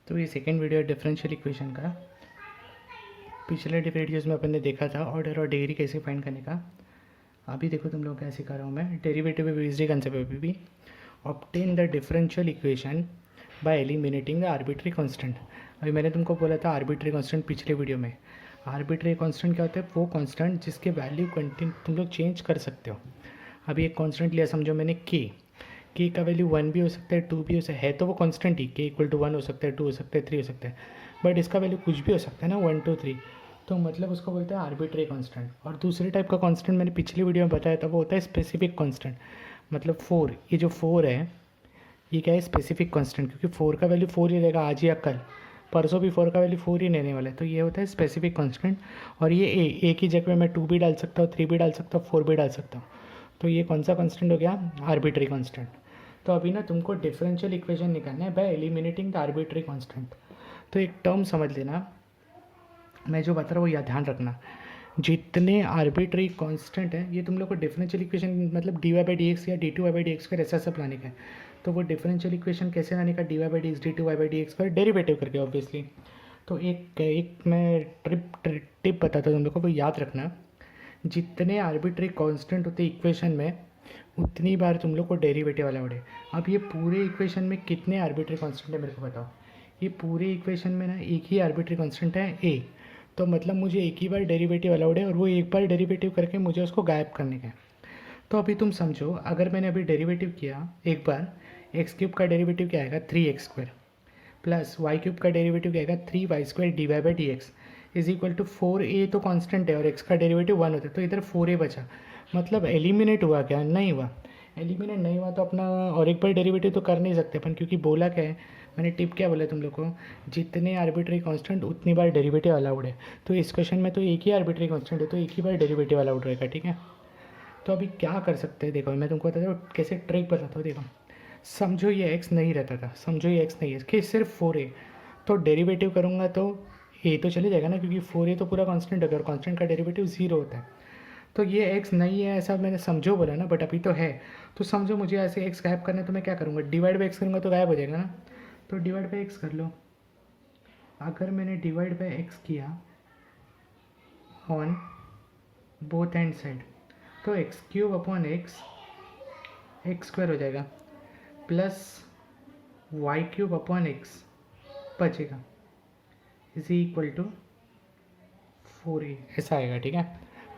तो ये second video है डिफरेंशियल इक्वेशन का। पिछले वीडियोज़ में अपन ने देखा था ऑर्डर और डिग्री कैसे फाइंड करने का। अभी देखो तुम लोग क्या सिखा रहा हूँ मैं, डेरिवेटिव बेस्ड कंसेप्ट अभी भी। Obtain the differential equation by eliminating the arbitrary constant. अभी मैंने तुमको बोला था आर्बिट्री कांस्टेंट पिछले वीडियो में। आर्बिट्री कांस्टेंट क्या होता है? वो कांस्टेंट जिसके वैल्यू तुम लोग चेंज कर सकते हो। अभी एक कांस्टेंट लिया, समझो मैंने के का वैल्यू 1 भी हो सकता है, 2 भी हो सकता है तो वो कांस्टेंट ही के इक्वल टू 1 हो सकता है, 2 हो सकता है, 3 हो सकता है। बट इसका वैल्यू कुछ भी हो सकता है ना, 1 2 3। तो मतलब उसको बोलते हैं आर्बिट्री कांस्टेंट। और दूसरे टाइप का कांस्टेंट मैंने पिछली वीडियो में बताया था, वो होता है स्पेसिफिक कांस्टेंट। मतलब 4, ये जो 4 है ये क्या है? स्पेसिफिक कांस्टेंट, क्योंकि 4 का वैल्यू 4 ही रहेगा आज या कल, परसों भी 4 का वैल्यू 4 ही रहने वाला है। तो ये होता है स्पेसिफिक कांस्टेंट। और ये ए की जगह मैं 2 भी डाल सकता हूँ, 3 भी डाल सकता हूँ, 4 भी डाल सकता हूँ। तो ये कौन सा कांस्टेंट हो गया? Arbitrary constant. तो अभी ना तुमको डिफरेंशियल इक्वेशन निकालना है bye eliminating the arbitrary constant. तो एक टर्म समझ लेना, मैं जो बता रहा हूँ याद ध्यान रखना। जितने आर्बिट्री कांस्टेंट है, ये तुम लोग को डिफरेंशियल इक्वेशन मतलब d y by d x या d two y by d x का ऐसा सब लाने का है। तो वो डिफरेंशियल इक्वेशन कैसे लाने का? D y by d x d two y by d x का डेरिवेटिव करके ऑब्वियसली। तो एक मैं टिप बताता हूँ तुम लोग को, वो याद रखना। जितने आर्बिट्री कांस्टेंट होते इक्वेशन में, उतनी बार तुम लोग को डेरिवेटिव वाला उड़े। अब ये पूरे इक्वेशन में कितने आर्बिट्री कांस्टेंट है मेरे को बताओ। ये पूरे इक्वेशन में ना एक ही आर्बिट्री कांस्टेंट है ए। तो मतलब मुझे एक ही बार डेरिवेटिव अलाउड है और वो एक बार डेरिवेटिव करके मुझे उसको गायब करने का है। तो अभी तुम समझो, अगर मैंने अभी डेरिवेटिव किया एक बार, एक्स क्यूब का डेरिवेटिव क्या आएगा? 3x² प्लस वाई क्यूब का डेरिवेटिव क्या आएगा? 3y² d y by d x is equal to 4a। तो कांस्टेंट है और x का डेरिवेटिव 1 होता है, तो इधर 4a बचा। मतलब एलिमिनेट हुआ क्या? नहीं हुआ। एलिमिनेट नहीं हुआ तो अपना और एक बार डेरिवेटिव तो कर नहीं सकते अपन, क्योंकि बोला क्या है मैंने, टिप क्या बोला तुम लोग को? जितने आर्बिट्री कांस्टेंट उतनी बार डेरिवेटिव अलाउड है। तो इस क्वेश्चन में तो एक ही आर्बिट्री कांस्टेंट है, तो एक ही बार डेरिवेटिव अलाउड रहेगा, ठीक है। तो अभी क्या कर सकते हैं, देखो मैं तुमको बताता हूँ कैसे ट्रिक बताता हूँ। देखो समझो ये x नहीं रहता था, समझो ये x नहीं है कि सिर्फ 4a। तो डेरिवेटिव करूँगा तो a तो चले जाएगा ना, क्योंकि 4a तो पूरा कांस्टेंट है और कांस्टेंट का डेरिवेटिव 0 होता है। तो ये x नहीं है ऐसा मैंने समझो बोला ना, बट अभी तो है। तो समझो मुझे ऐसे x गायब करना है तो मैं क्या करूँगा? डिवाइड बाई एक्स करूँगा तो गायब हो जाएगा ना। तो डिवाइड बाई एक्स कर लो। अगर मैंने डिवाइड बाई एक्स किया ऑन बोथ हैंड साइड, तो x cube upon x square हो जाएगा, plus y cube upon x बचेगा, इज इक्वल टू 4a, ऐसा आएगा, ठीक है।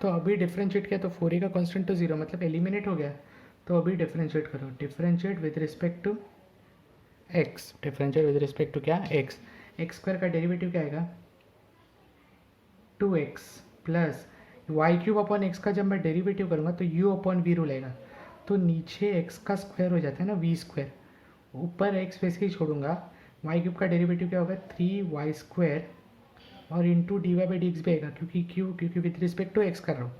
तो अभी डिफ्रेंशिएट किया तो 4a का कांस्टेंट तो 0, मतलब एलिमिनेट हो गया। तो अभी डिफ्रेंशिएट करो, differentiate with respect to x, differentiate with respect to क्या? एक्स। एक्स स्क्वायर का डेरिवेटिव क्या आएगा? 2x plus y cube upon x का जब मैं डेरिवेटिव करूँगा तो u अपॉन वी रूल आएगा। तो नीचे x का स्क्वायर हो जाता है ना, वी स्क्वायर, ऊपर x वैसे ही छोड़ूंगा। वाई क्यूब का डेरिवेटिव क्या होगा? 3y² और into d y by d x भी आएगा, क्योंकि विथ रिस्पेक्ट टू एक्स कर रहा हूँ,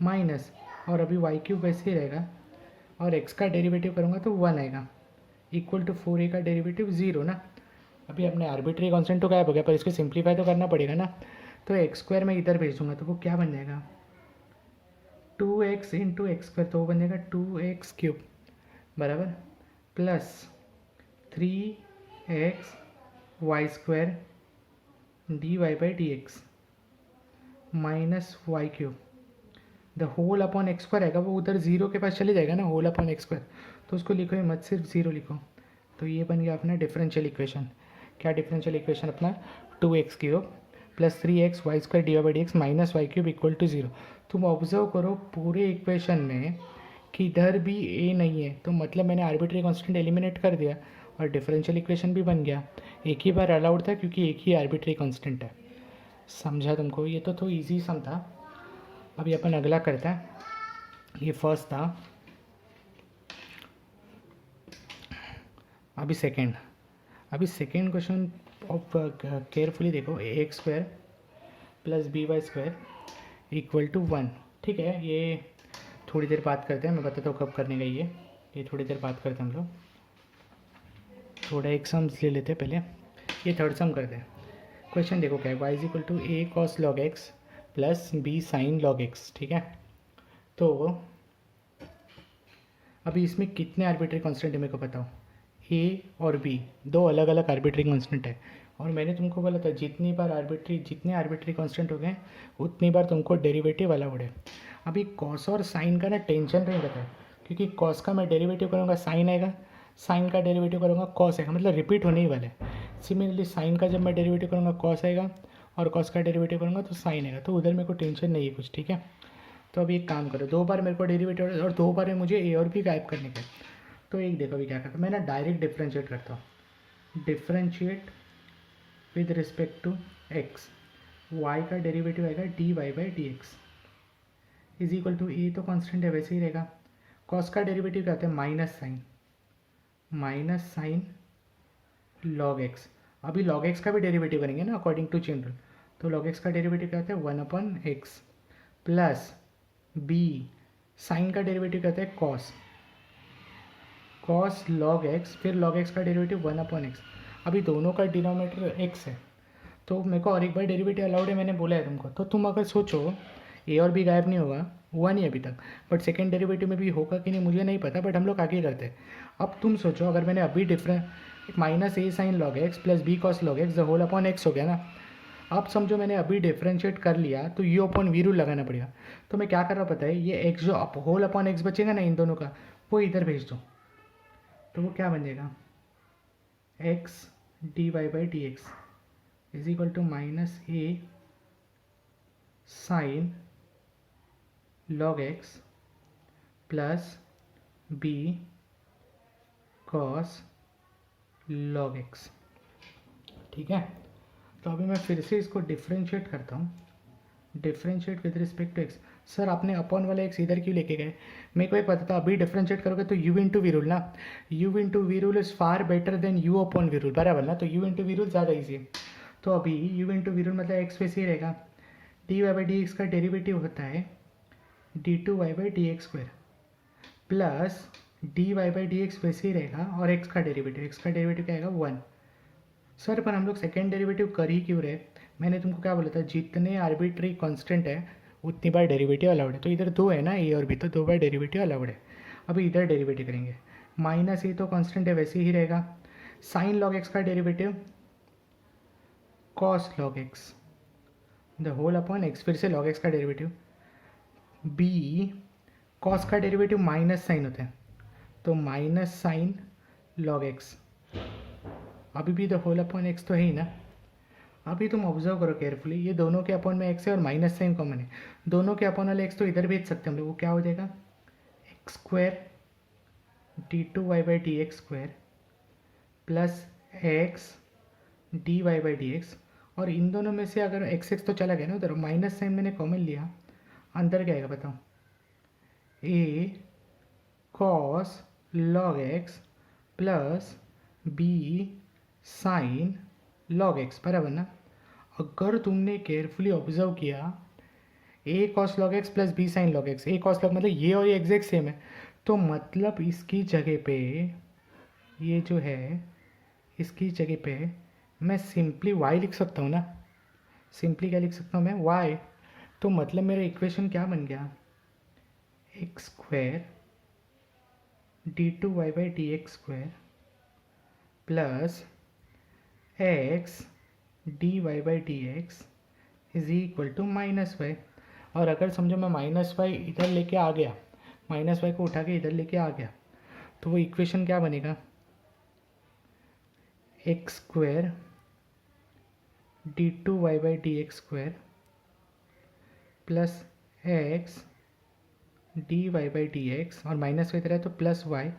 माइनस। और अभी वाई क्यूब वैसे ही रहेगा और एक्स का डेरिवेटिव करूँगा तो 1 आएगा, इक्वल टू 4a का डेरिवेटिव 0 ना। अभी अपने आर्बिट्री कांस्टेंट तो गायब हो गया, पर इसको सिंप्लीफाई तो करना पड़ेगा ना। तो एक्स स्क्वायर मैं इधर भेज दूँगा तो वो क्या बन जाएगा? 2x इंटू एक्स स्क्वायर, तो वो बन जाएगा 2x³ बराबर, plus 3xy² d y by d x minus y cube the whole upon x square आएगा, वो उधर 0 के पास चले जाएगा ना, होल अपॉन एक्स स्क्वायर। तो उसको लिखो ही मत, सिर्फ 0 लिखो। तो ये बन गया अपना डिफरेंशियल इक्वेशन। क्या डिफरेंशियल इक्वेशन अपना? 2x³ plus 3xy² d y by d x minus y cube equal to 0। तुम ऑब्जर्व करो पूरे इक्वेशन में किधर भी a नहीं है, तो मतलब मैंने आर्बिट्री कांस्टेंट एलिमिनेट कर दिया और डिफरेंशियल इक्वेशन भी बन गया। एक ही बार अलाउड था क्योंकि एक ही आर्बिट्री कांस्टेंट है। समझा तुमको? ये तो इजी सम था। अभी अपन अगला करते हैं। ये फर्स्ट था, अभी सेकेंड क्वेश्चन ऑफ केयरफुली देखो। a² plus by² equal to 1, ठीक है। ये थोड़ी देर बात करते हैं, मैं बताता हूँ कब करने का। ये थोड़ी देर बात करते हैं हम लोग। थोड़ा एक सम ले लेते हैं पहले, ये थर्ड सम करते हैं। क्वेश्चन देखो क्या है, y is equal to a cos log x plus b sin log x, ठीक है। तो अभी इसमें कितने आर्बिट्री कांस्टेंट है मेरे को बताओ? ए और बी दो अलग अलग आर्बिट्री कांस्टेंट है, और मैंने तुमको बोला था जितने आर्बिट्री कांस्टेंट हो गए उतनी बार तुमको डेरिवेटिव अलाउड है। अभी कॉस और साइन का ना टेंशन नहीं रहता है, क्योंकि कॉस का मैं डेरिवेटिव करूँगा साइन आएगा, साइन का डेरिवेटिव करूँगा कॉस आएगा, मतलब रिपीट होने ही वाला है। सिमिलरली साइन का जब मैं डेरिवेटिव करूँगा कॉस आएगा, और कॉस का डेरिवेटिव करूँगा तो साइन आएगा, तो उधर मेरे को टेंशन नहीं है कुछ, ठीक है। तो अभी एक काम करो, 2 बार मेरे को डेरिवेटिव और 2 बार में मुझे ए और बी गायब करने का है। तो एक देखो अभी क्या करता हूँ, मैं ना डायरेक्ट डिफ्रेंशिएट करता हूँ। Differentiate with respect to x, y का डेरिवेटिव आएगा d y by d x is equal to a तो कांस्टेंट है वैसे ही रहेगा। कॉस का डेरिवेटिव क्या होता है, माइनस साइन लॉग एक्स। अभी लॉग एक्स का भी डेरिवेटिव करेंगे ना अकॉर्डिंग टू चेन रूल, तो लॉग एक्स का डेरिवेटिव क्या होता है 1/x प्लस बी साइन का डेरिवेटिव क्या होता है कॉस लॉग एक्स, फिर लॉग एक्स का डेरिवेटिव 1/x। अभी दोनों का डिनोमिनेटर x है, तो मेरे को और एक बार डेरिवेटिव अलाउड है, मैंने बोला है तुमको। तो तुम अगर सोचो ए और बी गायब नहीं होगा, हुआ नहीं अभी तक, बट सेकेंड डेरिवेटिव में भी होगा कि नहीं मुझे नहीं पता, बट हम लोग आगे करते हैं। अब तुम सोचो अगर मैंने अभी minus a sine log x plus b cos log x the whole upon x हो गया ना। अब समझो मैंने अभी डिफ्रेंशिएट कर लिया, तो यू अपॉन वी रूल लगाना पड़ेगा। तो मैं क्या कर रहा हूँ पता है, ये एक्स जो होल अपॉन एक्स बचेगा ना इन दोनों का, वो इधर भेज दो, तो वो क्या बन जाएगा x d y by d x is equal to minus a sine log x plus b cos log x, ठीक है। तो अभी मैं फिर से इसको डिफ्रेंशिएट करता हूँ, differentiate with respect to x. Sir आपने अपॉन वाला एक्स इधर क्यों लेके गए, मेरे को एक पता था अभी डिफ्रेंशिएट करोगे तो यू इंटू वी रूल ना, u into v rule is far better than u upon v rule, बराबर ना। तो यू इंटू वी रूल ज़्यादा ईजी है। तो अभी यू इंटू वी रूल मतलब एक्स वैसे ही रहेगा, d y by d x का डेरिवेटिव होता है d two y by d x square plus d y by d x वैसे ही रहेगा, और एक्स का डेरिवेटिव क्या आएगा 1। सर पर हम लोग सेकेंड डेरिवेटिव कर ही क्यों रहे, मैंने तुमको क्या बोला था जितने आर्बिट्री कांस्टेंट है उतनी बार डेरिवेटिव अलाउड है। तो इधर 2 है ना ए और बी, तो 2 बार डेरिवेटिव अलाउड है। अभी इधर डेरिवेटिव करेंगे, माइनस ए तो कांस्टेंट है वैसे ही रहेगा, साइन लॉग एक्स का derivative cos log x the whole upon x, फिर से लॉग एक्स का डेरिवेटिव, बी कॉस का डेरिवेटिव माइनस साइन होता है, तो माइनस साइन लॉग एक्स, अभी भी द होल अपॉन एक्स तो है ही ना। अभी तुम ऑब्जर्व करो केयरफुली, ये दोनों के अपॉन में एक्स है और माइनस साइन कॉमन है, दोनों के अपॉन वाले एक्स तो इधर भेज सकते हैं हम लोग, वो क्या हो जाएगा x square d two y by d x square plus x d y by d x, और इन दोनों में से अगर एक्स एक्स तो चला गया ना उधर, माइनस साइन मैंने कॉमन लिया, अंदर क्या आएगा बताओ a cos log x plus b sine log x, बराबर ना। अगर तुमने केयरफुली ऑब्जर्व किया a cos log x plus b sine log x, a cos log मतलब ये और ये एग्जैक्ट सेम है, तो मतलब इसकी जगह पे ये जो है इसकी जगह पे मैं सिंपली वाई लिख सकता हूँ ना, सिंपली क्या लिख सकता हूँ मैं वाई। तो मतलब मेरा इक्वेशन क्या बन गया x square d two y by d x square plus x d y by d x is equal to minus y. और अगर समझो मैं माइनस वाई इधर लेके आ गया, माइनस वाई को उठा के इधर लेके आ गया, तो वो इक्वेशन क्या बनेगा x square d two y by d x square plus x d y by d x, और माइनस वाई इधर है तो प्लस वाई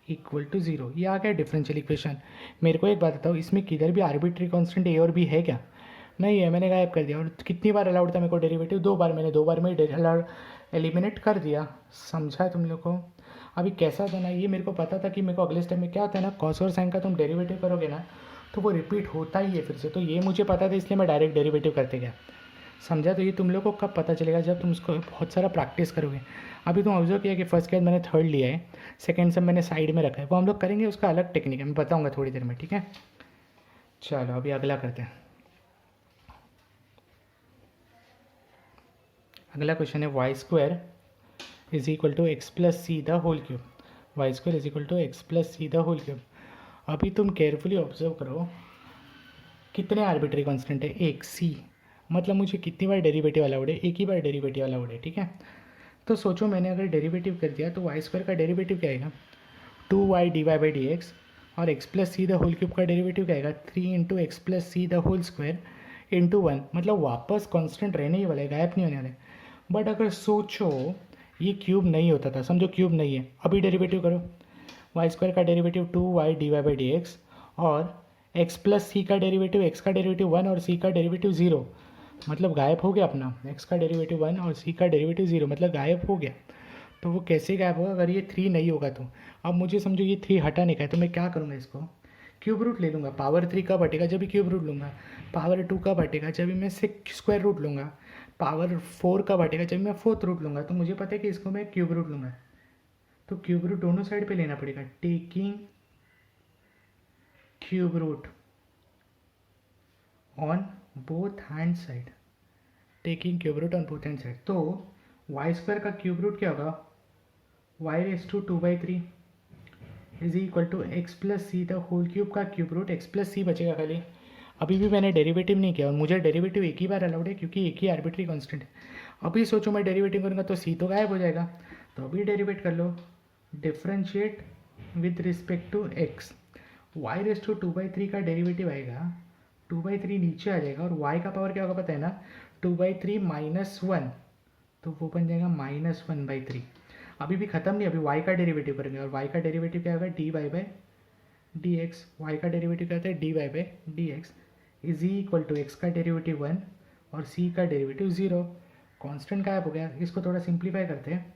इक्वल टू 0। ये आ गया डिफरेंशियल इक्वेशन। मेरे को एक बात बताओ, इसमें किधर भी आर्बिट्री कांस्टेंट ए और बी है क्या, नहीं है, मैंने गायब कर दिया। और कितनी बार अलाउड था मेरे को डेरिवेटिव, 2 बार, मैंने 2 बार में अलाउड एलिमिनेट कर दिया, समझा है तुम लोग को। अभी कैसा था ना, ये मेरे को पता था कि मेरे को अगले स्टेप में क्या होता है ना, कॉस और साइन का तुम डेरिवेटिव करोगे ना तो वो रिपीट होता ही है फिर से, तो ये मुझे पता था इसलिए मैं डायरेक्ट डेरिवेटिव करते गया, समझा। तो ये तुम लोग को कब पता चलेगा, जब तुम उसको बहुत सारा प्रैक्टिस करोगे। अभी तुम ऑब्जर्व किया कि फर्स्ट के बाद मैंने थर्ड लिया है, सेकंड सब मैंने साइड में रखा है, वो हम लोग करेंगे, उसका अलग टेक्निक है, मैं बताऊंगा थोड़ी देर में, ठीक है। चलो अभी अगला करते हैं। अगला क्वेश्चन है y square is equal to x plus c the whole cube, y square is equal to x plus c the whole cube. अभी तुम केयरफुली ऑब्जर्व करो, कितने आर्बिट्री कांस्टेंट है, एक सी, मतलब मुझे कितनी बार डेरिवेटिव अलाउड है, एक ही बार डेरिवेटिव अलाउड है, ठीक है। तो सोचो मैंने अगर डेरिवेटिव कर दिया तो वाई स्क्वायर का डेरिवेटिव क्या आएगा, 2y dy by d x, और x plus c the whole cube का डेरिवेटिव क्या आएगा, 3 into x plus c the whole square into 1, मतलब वापस कांस्टेंट रहने ही वाला है, गायब नहीं होने वाला है। बट अगर सोचो ये क्यूब नहीं होता था, समझो क्यूब नहीं है, अभी डेरिवेटिव करो, वाई स्क्वायर का derivative 2y dy by d x, और x प्लस सी का डेरिवेटिव, x का डेरिवेटिव 1 और c का डेरिवेटिव 0, मतलब गायब हो गया अपना, x का डेरिवेटिव 1 और c का डेरिवेटिव 0, मतलब गायब हो गया। तो वो कैसे गायब होगा, अगर ये 3 नहीं होगा तो। अब मुझे समझो ये 3 हटाने का है, तो मैं क्या करूँगा, इसको क्यूब रूट ले लूँगा। पावर 3 कब हटेगा, जब भी क्यूब रूट लूँगा। पावर 2 कब हटेगा, जब भी मैं स्क्वायर रूट लूँगा। पावर 4 कब हटेगा, जब मैं फोर्थ रूट लूँगा। तो मुझे पता है कि इसको मैं क्यूब रूट लूँगा, तो क्यूब रूट दोनों साइड पे लेना पड़ेगा, taking cube root on both hand side, taking cube root on both hand side. तो वाई स्क्वायर का क्यूब रूट क्या होगा, y raise to 2/3 is equal to x plus c the whole cube का cube root, x plus c बचेगा खाली। अभी भी मैंने डेरिवेटिव नहीं किया, और मुझे डेरिवेटिव एक ही बार अलाउड है क्योंकि एक ही आर्बिट्री कांस्टेंट है। अभी सोचो मैं डेरिवेटिव करूँगा तो सी तो गायब हो जाएगा, तो अभी डेरिवेट कर लो, differentiate with respect to x. Y raise to 2/3 का डेरिवेटिव आएगा, 2/3 नीचे आ जाएगा, और y का पावर क्या होगा पता है ना, 2/3 माइनस 1, तो वो बन जाएगा -1/3। अभी भी खत्म नहीं, अभी y का डेरिवेटिव करेंगे, और y का डेरिवेटिव क्या होगा, dy by d x. Y का डेरिवेटिव क्या होता है, dy by d x is equal to x का डेरिवेटिव 1 और c का डेरिवेटिव 0। कॉन्स्टेंट गायब हो गया, इसको थोड़ा सिंप्लीफाई करते हैं,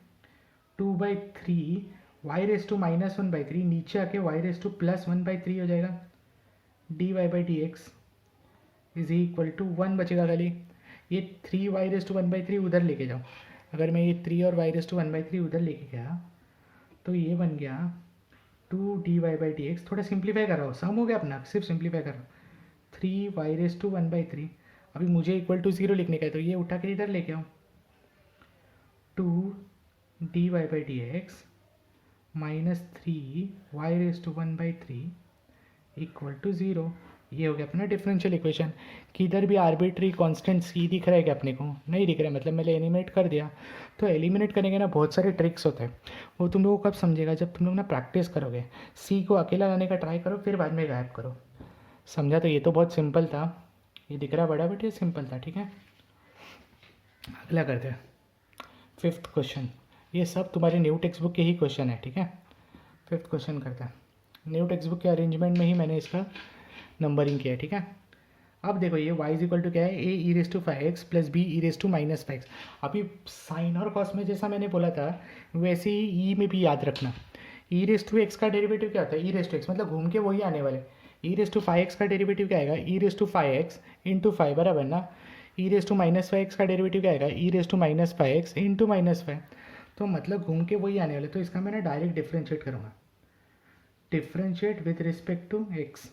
2/3 वाई रेस टू -1/3, नीचे आके वाई रेस टू +1/3 हो जाएगा, dy by d x is equal to 1 बचेगा खाली। ये 3y⁻1/3 उधर लेके जाओ, अगर मैं ये 3 और y⁻1/3 उधर लेके गया तो ये बन गया 2dy/dx। थोड़ा सिंप्लीफाई कर रहा हूँ, सम हो गया अपना, सिर्फ सिंप्लीफाई कर रहा हूँ, 3y⁻1/3। अभी मुझे इक्वल टू 0 लिखने का है, तो ये उठा के इधर लेके आओ, 2dy/dx minus 3y⁻1/3 equal to 0। ये हो गया अपना डिफरेंशियल इक्वेशन। किधर भी आर्बिट्री कांस्टेंट सी दिख रहा है क्या, अपने को नहीं दिख रहा है, मतलब मैंने एलिमिनेट कर दिया। तो एलिमिनेट करने के ना बहुत सारे ट्रिक्स होते हैं, वो तुम लोगों को कब समझेगा, जब तुम लोग ना प्रैक्टिस करोगे। सी को अकेला लाने का ट्राई करो, फिर बाद में गायब करो, समझा। तो ये तो बहुत सिंपल था, ये दिख रहा बड़ा, बट ये सिंपल था, ठीक है। अगला करते हैं 5th क्वेश्चन। ये सब तुम्हारे न्यू टेक्स्ट बुक के ही क्वेश्चन है, ठीक है। 5th क्वेश्चन करते हैं, न्यू टेक्स्ट बुक के अरेंजमेंट में ही मैंने इसका नंबरिंग किया है, ठीक है। अब देखो ये y इज इक्वल टू क्या है, a e⁵x plus b e⁻⁵x। अभी साइन और कॉस में जैसा मैंने बोला था वैसे ही e में भी याद रखना, e⁻x का डेरिवेटिव क्या होता है, e⁻x, मतलब घूम के वही आने वाले। e⁵x का डेरिवेटिव क्या आएगा, e⁵x इंटू 5 बराबर ना, e⁻⁵x का डेरिवेटिव क्या आएगा, e⁻⁵x इंटू -5, तो मतलब घूम के वही आने वाले। तो इसका मैं ना डायरेक्ट डिफ्रेंशिएट करूँगा, differentiate with respect to x।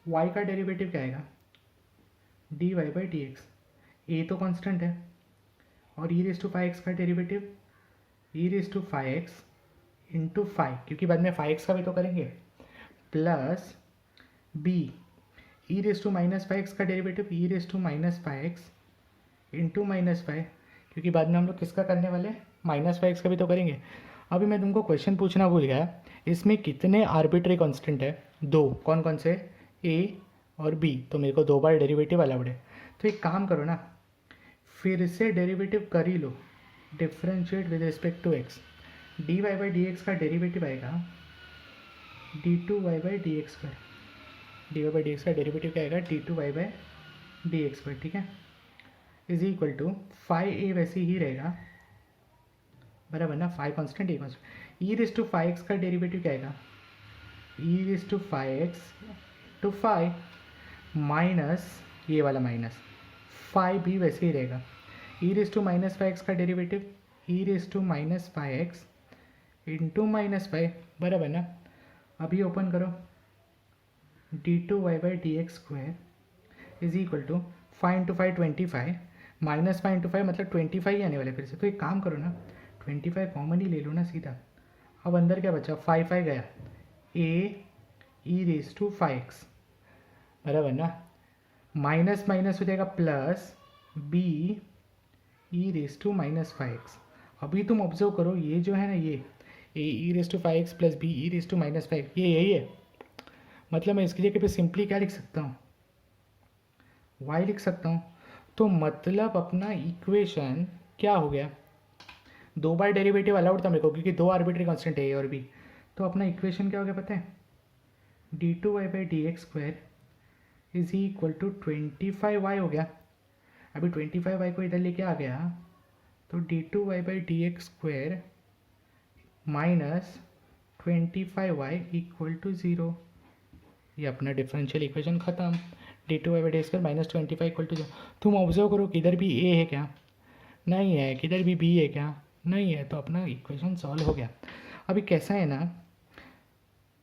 y का डेरिवेटिव क्या आएगा, dy/dx, a तो कांस्टेंट है, और e⁵x का डेरिवेटिव e⁵x इंटू 5, क्योंकि बाद में 5x का भी तो करेंगे, प्लस b e⁻⁵x का डेरिवेटिव e⁻⁵x इंटू -5, क्योंकि बाद में हम लोग किसका करने वाले, -5x का भी तो करेंगे। अभी मैं तुमको क्वेश्चन पूछना भूल गया, इसमें कितने आर्बिट्री कांस्टेंट है, 2, कौन कौन से, a और b, तो मेरे को 2 बार डेरिवेटिव अलाउड है। तो एक काम करो ना, फिर से डेरिवेटिव कर ही लो, differentiate with respect to x। dy/dx का डेरिवेटिव आएगा d2y/dx², dy/dx का डेरिवेटिव क्या आएगा, d2y/dx², ठीक है, इज इक्वल टू 5a वैसे ही रहेगा बराबर ना, 5 कांस्टेंट, a कांस्टेंट। e⁵x का डेरिवेटिव क्या आएगा, e⁵x टू 5 माइनस ये वाला माइनस 5 भी वैसे ही रहेगा, e⁻⁵x का डेरिवेटिव e⁻⁵x इंटू -5 बराबर ना। अभी ओपन करो, d2y/dx² is equal to 5 into 5 25, -5 into 5 मतलब 25 ही आने वाले फिर से। तो एक काम करो ना, 25 कॉमन ही ले लो ना सीधा। अब अंदर क्या बचा, 5 गया, a E raise to 5x, बराबर ना। माइनस माइनस हो जाएगा plus b e raise to minus 5x। अभी तुम ऑब्जर्व करो, ये जो है ना, ये e raise to 5x plus b e raise to minus 5, ये यही है। मतलब मैं इसकी जगह पे सिंपली क्या लिख सकता हूँ, y लिख सकता हूँ। तो मतलब अपना इक्वेशन क्या हो गया, दो बार डेरिवेटिव अलाउड था मेरे को क्योंकि दो आर्बिट्री कांस्टेंट है ए और बी। तो अपना इक्वेशन क्या हो गया पता है, d2y/dx² is equal to 25y हो गया। अभी 25y को इधर लेके आ गया तो d2y/dx² minus 25y equal to 0। ये अपना डिफरेंशियल इक्वेशन ख़त्म। d2y/dx² minus 25 equal to 0। तुम ऑब्जर्व करो किधर भी a है क्या, नहीं है, किधर भी b है क्या, नहीं है, तो अपना इक्वेशन सॉल्व हो गया। अभी कैसा है ना,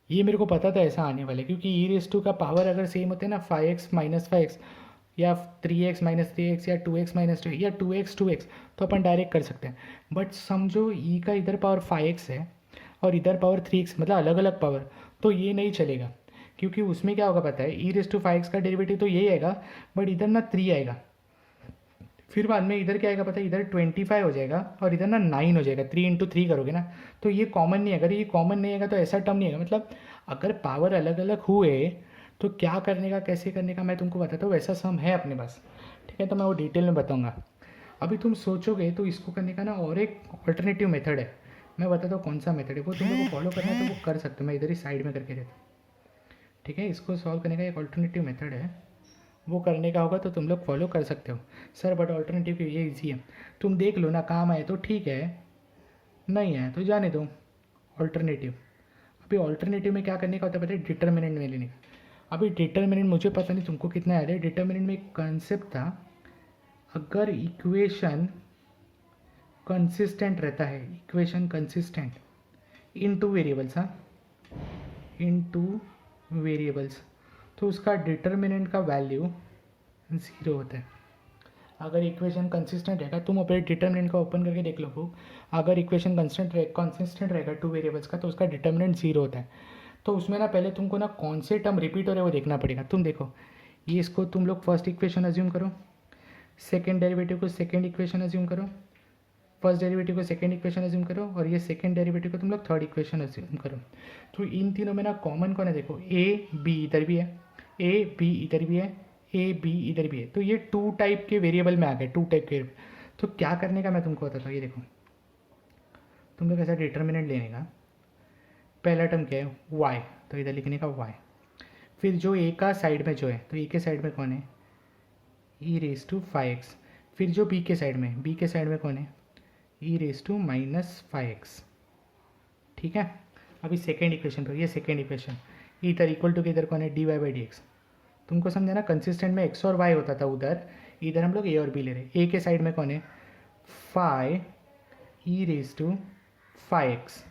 ये मेरे को पता था ऐसा आने वाला है क्योंकि ई रेस टू का पावर अगर सेम होते हैं ना 5x माइनस 5x या 3x माइनस 3x या 2x माइनस 2 या 2x 2x, तो अपन डायरेक्ट कर सकते हैं। बट समझो ई का इधर पावर 5x है और इधर पावर 3x, मतलब अलग अलग पावर, तो ये नहीं चलेगा क्योंकि उसमें क्या होगा पता है, ई रेस टू 5x का डेरिवेटिव तो यही आएगा बट इधर ना 3 आएगा, फिर बाद में इधर क्या आएगा पता है, इधर 25 हो जाएगा और इधर ना 9 हो जाएगा। 3 इंटू 3 करोगे ना तो ये कॉमन नहीं है। अगर ये कॉमन नहीं आएगा तो ऐसा टर्म नहीं आएगा। मतलब अगर पावर अलग अलग हुए तो क्या करने का, कैसे करने का मैं तुमको बताता हूँ। वैसा सम है अपने पास, ठीक है, तो मैं वो डिटेल में बताऊँगा। अभी तुम सोचोगे तो इसको करने का ना और एक ऑल्टरनेटिव मेथड है, मैं बताता हूँ कौन सा मेथड है। वो तुम लोग को फॉलो करना है तो वो कर सकते हो, मैं इधर ही साइड में करके देता हूँ, ठीक है। इसको सॉल्व करने का एक ऑल्टरनेटिव मेथड है, वो करने का होगा तो तुम लोग फॉलो कर सकते हो। सर बट ऑल्टरनेटिव ये ईजी है, तुम देख लो ना, काम आए तो ठीक है, नहीं आए तो जाने दो। ऑल्टरनेटिव, अभी ऑल्टरनेटिव में क्या करने का होता है पता है, डिटर्मिनेंट में लेने का। अभी डिटर्मिनेंट मुझे पता नहीं तुमको कितना याद है। डिटर्मिनेंट में एक कंसेप्ट था, अगर इक्वेशन कंसिस्टेंट रहता है, equation consistent in two variables, हाँ इन टू वेरिएबल्स, तो उसका डिटर्मिनेंट का वैल्यू 0 होता है। अगर इक्वेशन कंसिस्टेंट रहेगा, तुम अपने डिटर्मिनेंट का ओपन करके देख लो बुक, अगर इक्वेशन कंसिस्टेंट रहेगा टू वेरिएबल्स का तो उसका डिटर्मिनेंट 0 होता है। तो उसमें ना पहले तुमको ना कौन से टर्म रिपीट हो रहे हैं वो देखना पड़ेगा। तुम देखो, ये इसको तुम लोग फर्स्ट इक्वेशन अज्यूम करो, सेकेंड डेरिवेटिव को सेकेंड इक्वेशन अज्यूम करो, फर्स्ट डेरिवेटिव को सेकेंड इक्वेशन अज्यूम करो, और ये सेकेंड डेरिवेटिव को तुम लोग थर्ड इक्वेशन अज्यूम करो। तो इन तीनों में ना कॉमन कौन है, देखो ए बी इधर भी है, ए बी इधर भी है, ए बी इधर भी है, तो ये टू टाइप के वेरिएबल में आ गए, टू टाइप के। तो क्या करने का मैं तुमको बताता हूँ, ये देखो तुम लोग ऐसा डिटर्मिनेंट लेने का, पहला टर्म क्या है y, तो इधर लिखने का y, फिर जो ए का साइड में जो है, तो ए के साइड में कौन है ई रेस टू 5x, फिर जो बी के साइड में, बी के साइड में कौन है e raise to minus 5x, ठीक है। अभी सेकेंड इक्वेशन पर, ये सेकेंड इक्वेशन, इधर इक्वल टू के इधर कौन है dy/dx। तुमको समझा ना, कंसिस्टेंट में x और y होता था उधर, इधर हम लोग a और b ले रहे। a के साइड में कौन है 5 ई रेस टू 5x,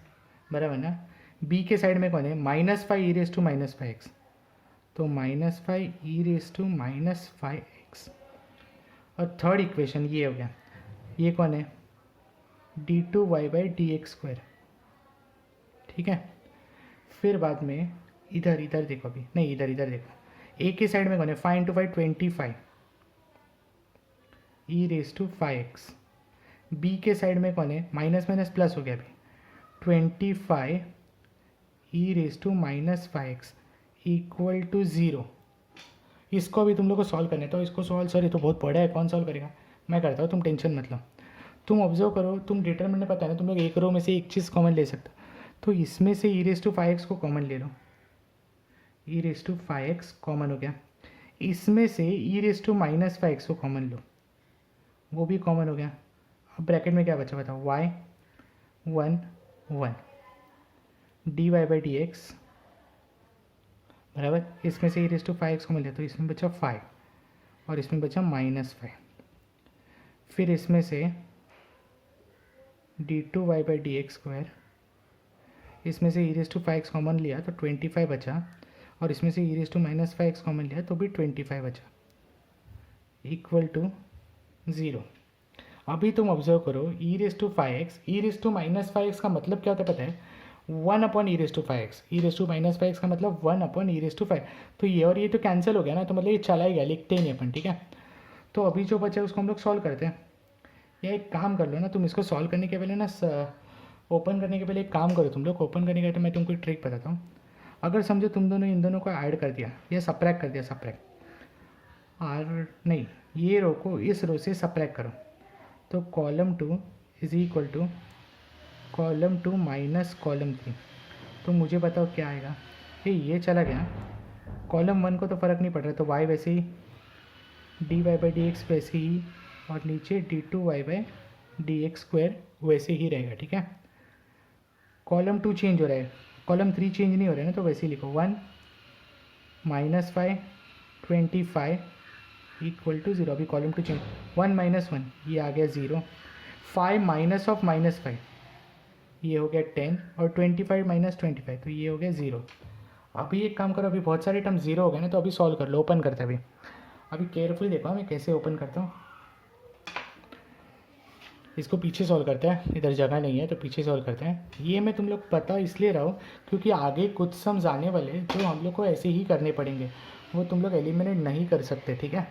बराबर ना। b के साइड में कौन है -5 ई रेस टू -5x, तो -5 ई रेस टू -5x। और थर्ड इक्वेशन ये हो गया, ये कौन है d2y/dx², ठीक है। फिर बाद में इधर इधर देखो, अभी नहीं इधर इधर देखो, ए के साइड में कौन है 5 × 5 25 e raise to 5x, b के साइड में कौन है माइनस माइनस प्लस हो गया अभी 25 e raise to -5x equal to 0। इसको अभी तुम लोग को सॉल्व करना है, तो इसको सॉल्व, सर ये तो बहुत बड़ा है, कौन सॉल्व करेगा, मैं करता हूँ, तुम टेंशन मत लो। तुम ऑब्जर्व करो, तुम डिटरमिनेंट पता है ना, तुम लोग एक रो में से एक चीज़ कॉमन ले सकते हो, तो इसमें से ई रेस टू 5x को कॉमन ले लो, ई रेस टू 5x कॉमन हो गया। इसमें से ई रेस टू -5x को कॉमन लो, वो भी कॉमन हो गया। अब ब्रैकेट में क्या बचा बताओ y 1 1 dy/dx बराबर, इसमें से ई रेस टू 5x को मिल गया, तो इसमें बचा 5 और इसमें बचा -5। फिर इसमें से d2y/dx², इसमें से ई रेस टू 5x कॉमन लिया तो 25 बचा, और इसमें से ई रेस टू -5x कॉमन लिया तो भी 25 बचा, इक्वल टू 0। अभी तुम ऑब्जर्व करो, e raise to 5x, e raise to -5x का मतलब क्या होता है पता है, one upon e raise to 5x, e raise to minus 5x का मतलब one upon e raise to 5। तो ये और ये तो कैंसिल हो गया ना, तो मतलब ये चला ही गया, लिखते ही नहीं अपन, ठीक है। तो अभी जो बचा है उसको हम लोग सॉल्व करते हैं। या एक काम कर लो ना, तुम इसको सॉल्व करने के पहले ना ओपन करने के पहले एक काम करो तुम लोग, ओपन करने के तो मैं तुमको एक ट्रिक बताता हूँ। अगर समझो तुम दोनों इन दोनों को ऐड कर दिया या सब्ट्रैक्ट कर दिया, सब्ट्रैक्ट और नहीं, ये रो को इस रो से सब्ट्रैक्ट करो, तो column 2 is equal to column 2 minus column 3। तो मुझे बताओ क्या आएगा। ये चला गया, कॉलम 1 को तो फ़र्क नहीं पड़ रहा, तो y वैसे ही, d y by d x वैसे ही, और नीचे d2y/dx² वैसे ही रहेगा, ठीक है। कॉलम 2 चेंज हो रहा है, कॉलम 3 चेंज नहीं हो रहा है ना, तो वैसे ही लिखो 1 माइनस 5 25 इक्वल टू 0। अभी कॉलम 2 चेंज, 1 माइनस 1 ये आ गया 0, 5 माइनस ऑफ माइनस 5 ये हो गया 10, और 25 माइनस 25 तो ये हो गया 0। अभी एक काम करो, अभी बहुत सारे टर्म 0 हो गए ना, तो अभी सॉल्व कर लो, ओपन करते हैं अभी केयरफुली देखो मैं कैसे ओपन करता हूँ। इसको पीछे सॉल्व करते हैं, इधर जगह नहीं है तो पीछे सॉल्व करते हैं। ये मैं तुम लोग पता इसलिए रहा हूँ क्योंकि आगे कुछ सम्स आने वाले जो हम लोग को ऐसे ही करने पड़ेंगे, वो तुम लोग एलिमिनेट नहीं कर सकते, ठीक है।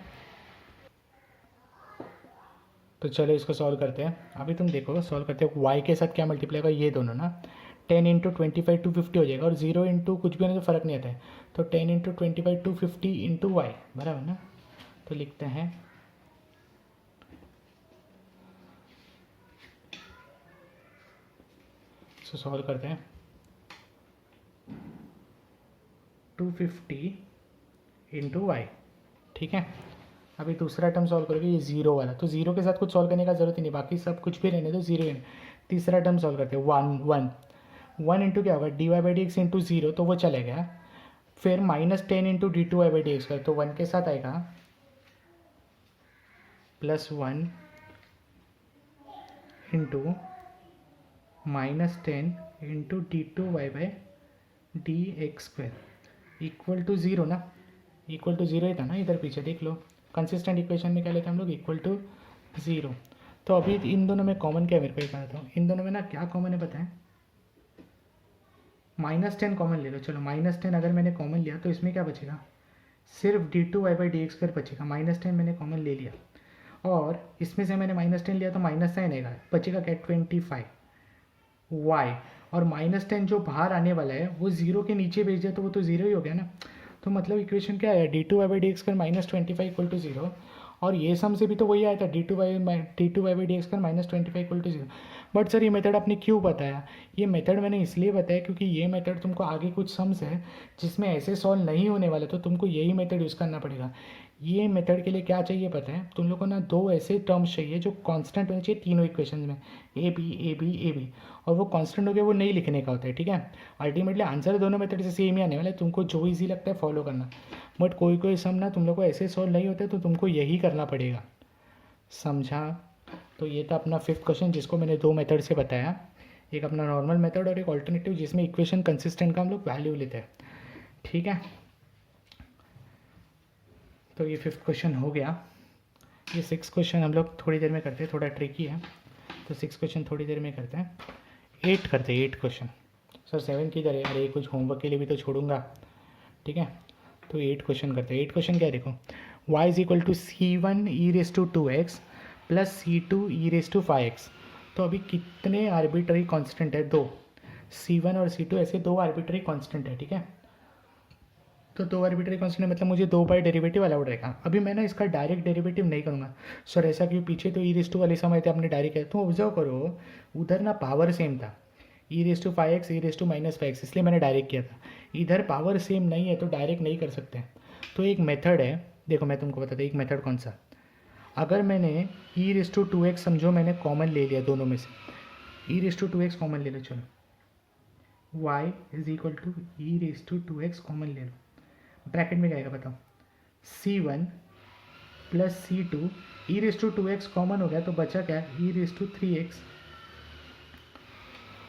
तो चलो इसको सॉल्व करते हैं। अभी तुम देखो सॉल्व करते हो, y के साथ क्या मल्टीप्लाई होगा, ये दोनों ना 10 इंटू 25 250 हो जाएगा, और 0 इंटू कुछ भी होने तो फ़र्क नहीं आता है, तो 10 इंटू 25 250 इंटू वाई, बराबर ना। तो लिखते हैं इसको सॉल्व करते हैं, 250 इंटू वाई, ठीक है। अभी दूसरा टर्म सॉल्व करोगे, ये 0 वाला, तो 0 के साथ कुछ सॉल्व करने का जरूरत ही नहीं, बाकी सब कुछ भी रहने दो, 0 ही। तीसरा टर्म सॉल्व करते हैं, 1 इंटू क्या होगा, d y by d x into 0, तो वो चले गया। फिर -10 into d two y by d x का, तो 1 के साथ आएगा +1 into -10 into d two y by d x equal to 0 ना, इक्वल टू 0 ही था ना, इधर पीछे देख लो, कंसिस्टेंट इक्वेशन में क्या लेते हैं हम लोग, इक्वल टू 0। तो अभी इन दोनों में कॉमन क्या है, मेरे को एक बताता हूँ, इन दोनों में ना क्या कॉमन है बताएं, -10 कॉमन ले लो। चलो -10 अगर मैंने कॉमन लिया तो इसमें क्या बचेगा, सिर्फ d2y/dx² बचेगा। -10 मैंने कॉमन ले लिया, और इसमें से मैंने -10 लिया तो माइनस साइन आएगा, बचेगा क्या 25 y, और -10 जो बाहर आने वाला है वो 0 के नीचे भेज दिया तो वो तो 0 ही हो गया ना। तो मतलब इक्वेशन क्या है, d2y/dx² -25 इक्वल टू 0, और ये सम से भी तो वही आया था, d2y/dx² -25 equal to 0। But sir ये मेथड आपने क्यों बताया, ये मेथड मैंने इसलिए बताया क्योंकि ये मेथड तुमको आगे कुछ सम्स है जिसमें ऐसे सॉल्व नहीं होने वाले, तो तुमको यही मेथड यूज़ करना पड़ेगा। ये मेथड के लिए क्या चाहिए पता है तुम लोग को ना, दो ऐसे टर्म्स चाहिए जो कांस्टेंट होने चाहिए तीनों इक्वेशन में, a b a b a b, और वो कांस्टेंट हो गया, वो नहीं लिखने का होता है, ठीक है। अल्टीमेटली आंसर दोनों मेथड से सेम ही आने वाला है, तुमको जो ईजी लगता है फॉलो करना। बट कोई कोई सम ना तुम लोग को ऐसे सॉल्व नहीं होते, तो तुमको यही करना पड़ेगा, समझा। तो ये था अपना 5th क्वेश्चन, जिसको मैंने दो मेथड से बताया, एक अपना नॉर्मल मेथड और एक ऑल्टरनेटिव जिसमें इक्वेशन कंसिस्टेंट का हम लोग वैल्यू लेते हैं, ठीक है। तो ये 5th क्वेश्चन हो गया। ये 6th क्वेश्चन हम लोग थोड़ी देर में करते हैं, थोड़ा ट्रिकी है, तो 6th क्वेश्चन थोड़ी देर में करते हैं। 8 करते हैं, 8 क्वेश्चन। सर 7 किधर है, अरे कुछ होमवर्क के लिए भी तो छोड़ूंगा, ठीक है। तो 8 क्वेश्चन करते हैं। 8 क्वेश्चन क्या है देखो, y is equal to c1 e⁻² plus c2 e⁵ तो अभी कितने आर्बिट्ररी कांस्टेंट है, दो, c1 और c2 ऐसे दो आर्बिट्ररी कांस्टेंट है, ठीक है। तो दो आर्बिट्ररी कांस्टेंट मतलब मुझे दो बार डेरिवेटिव अलाउड रहेगा। अभी मैं ना इसका डायरेक्ट डेरिवेटिव नहीं करूँगा सर, ऐसा क्यों, पीछे तो e⁻² वाले समय थे आपने डायरेक्ट किया, तो ऑब्जर्व करो उधर ना पावर सेम था, e⁻⁵ e⁻⁻⁵, इसलिए मैंने डायरेक्ट किया था। इधर पावर सेम नहीं है तो डायरेक्ट नहीं कर सकते। तो एक मेथड है, देखो मैं तुमको बताता हूँ एक मेथड कौन सा। अगर मैंने e⁻²x समझो मैंने कॉमन ले लिया दोनों में से, e⁻²x कॉमन ले लो, चलो y is equal to e⁻²x common ले लो, ब्रैकेट में क्या आएगा बताओ, c1 plus c2, e⁻²x common हो गया तो बचा क्या, e⁻3x।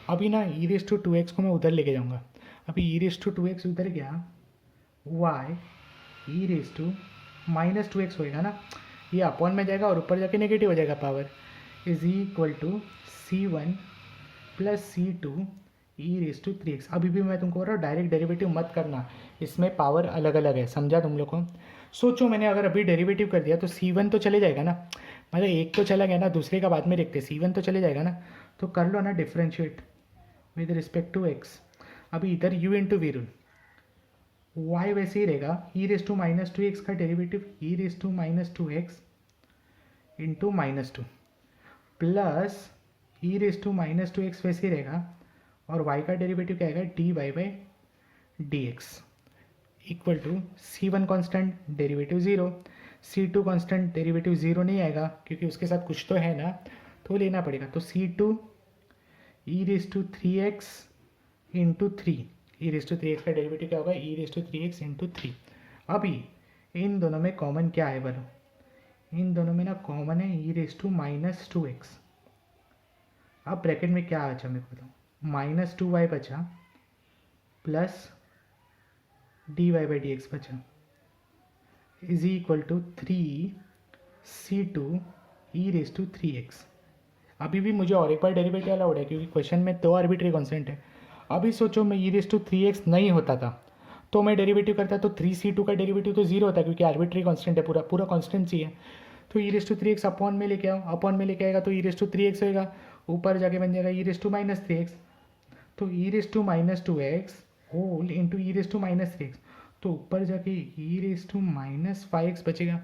अभी ना e⁻²x को मैं उधर लेके जाऊंगा, अभी e⁻²x उधर गया, y e⁻−2x होएगा ना, ये अपॉन में जाएगा और ऊपर जाके नेगेटिव हो जाएगा power, is equal to c1 plus c2 e raise to 3x। अभी भी मैं तुमको बोल रहा हूँ डायरेक्ट डेरिवेटिव मत करना, इसमें पावर अलग अलग है, समझा तुम लोग को। सोचो मैंने अगर अभी डेरिवेटिव कर दिया तो C1 तो चले जाएगा ना, मतलब एक तो चला गया ना, दूसरे का बाद में देखते, C1 तो चले जाएगा ना। तो कर लो ना differentiate with respect to x। अभी इधर u into v rule, y वैसे ही रहेगा, e raise to minus two x का derivative e raise to minus two x into minus two plus e raise to minus two x वैसे ही रहेगा, और y का डेरिवेटिव क्या आएगा d y by d x equal to C1 constant derivative zero, C2 constant derivative zero नहीं आएगा क्योंकि उसके साथ कुछ तो है ना, तो लेना पड़ेगा। तो C2 e raise to 3x into three, e raise to 3x का डेरिवेटिव क्या होगा e raise to 3x into three. अभी इन दोनों में कॉमन क्या है बोलो, इन दोनों में ना कॉमन है e raise to minus two x. अब ब्रैकेट में क्या बचा मेरे को बताओ, माइनस टू वाई बचा plus d y by d x बचा is equal to 3C2 e raise to 3x। अभी भी मुझे और एक बार डेरिवेटिव अलाउड है क्योंकि क्वेश्चन में दो आर्बिट्री कॉन्स्टेंट है। अभी सोचो मैं ई रेस टू 3x नहीं होता था तो मैं डेरिवेटिव करता तो 3C2 का डेरिवेटिव तो जीरो होता क्योंकि आर्बिट्री कॉन्स्टेंट है, पूरा पूरा कॉन्स्टेंट चाहिए। तो e raise to 3x upon में लेके आओ, अपॉन में लेके आएगा तो ई रेस टू 3x होएगा, ऊपर जाके बन जाएगा ई रेस टू माइनस 3x। तो e raise to minus two x whole into e raise to minus 3x, तो ऊपर जाके ई रेस टू माइनस 5x बचेगा,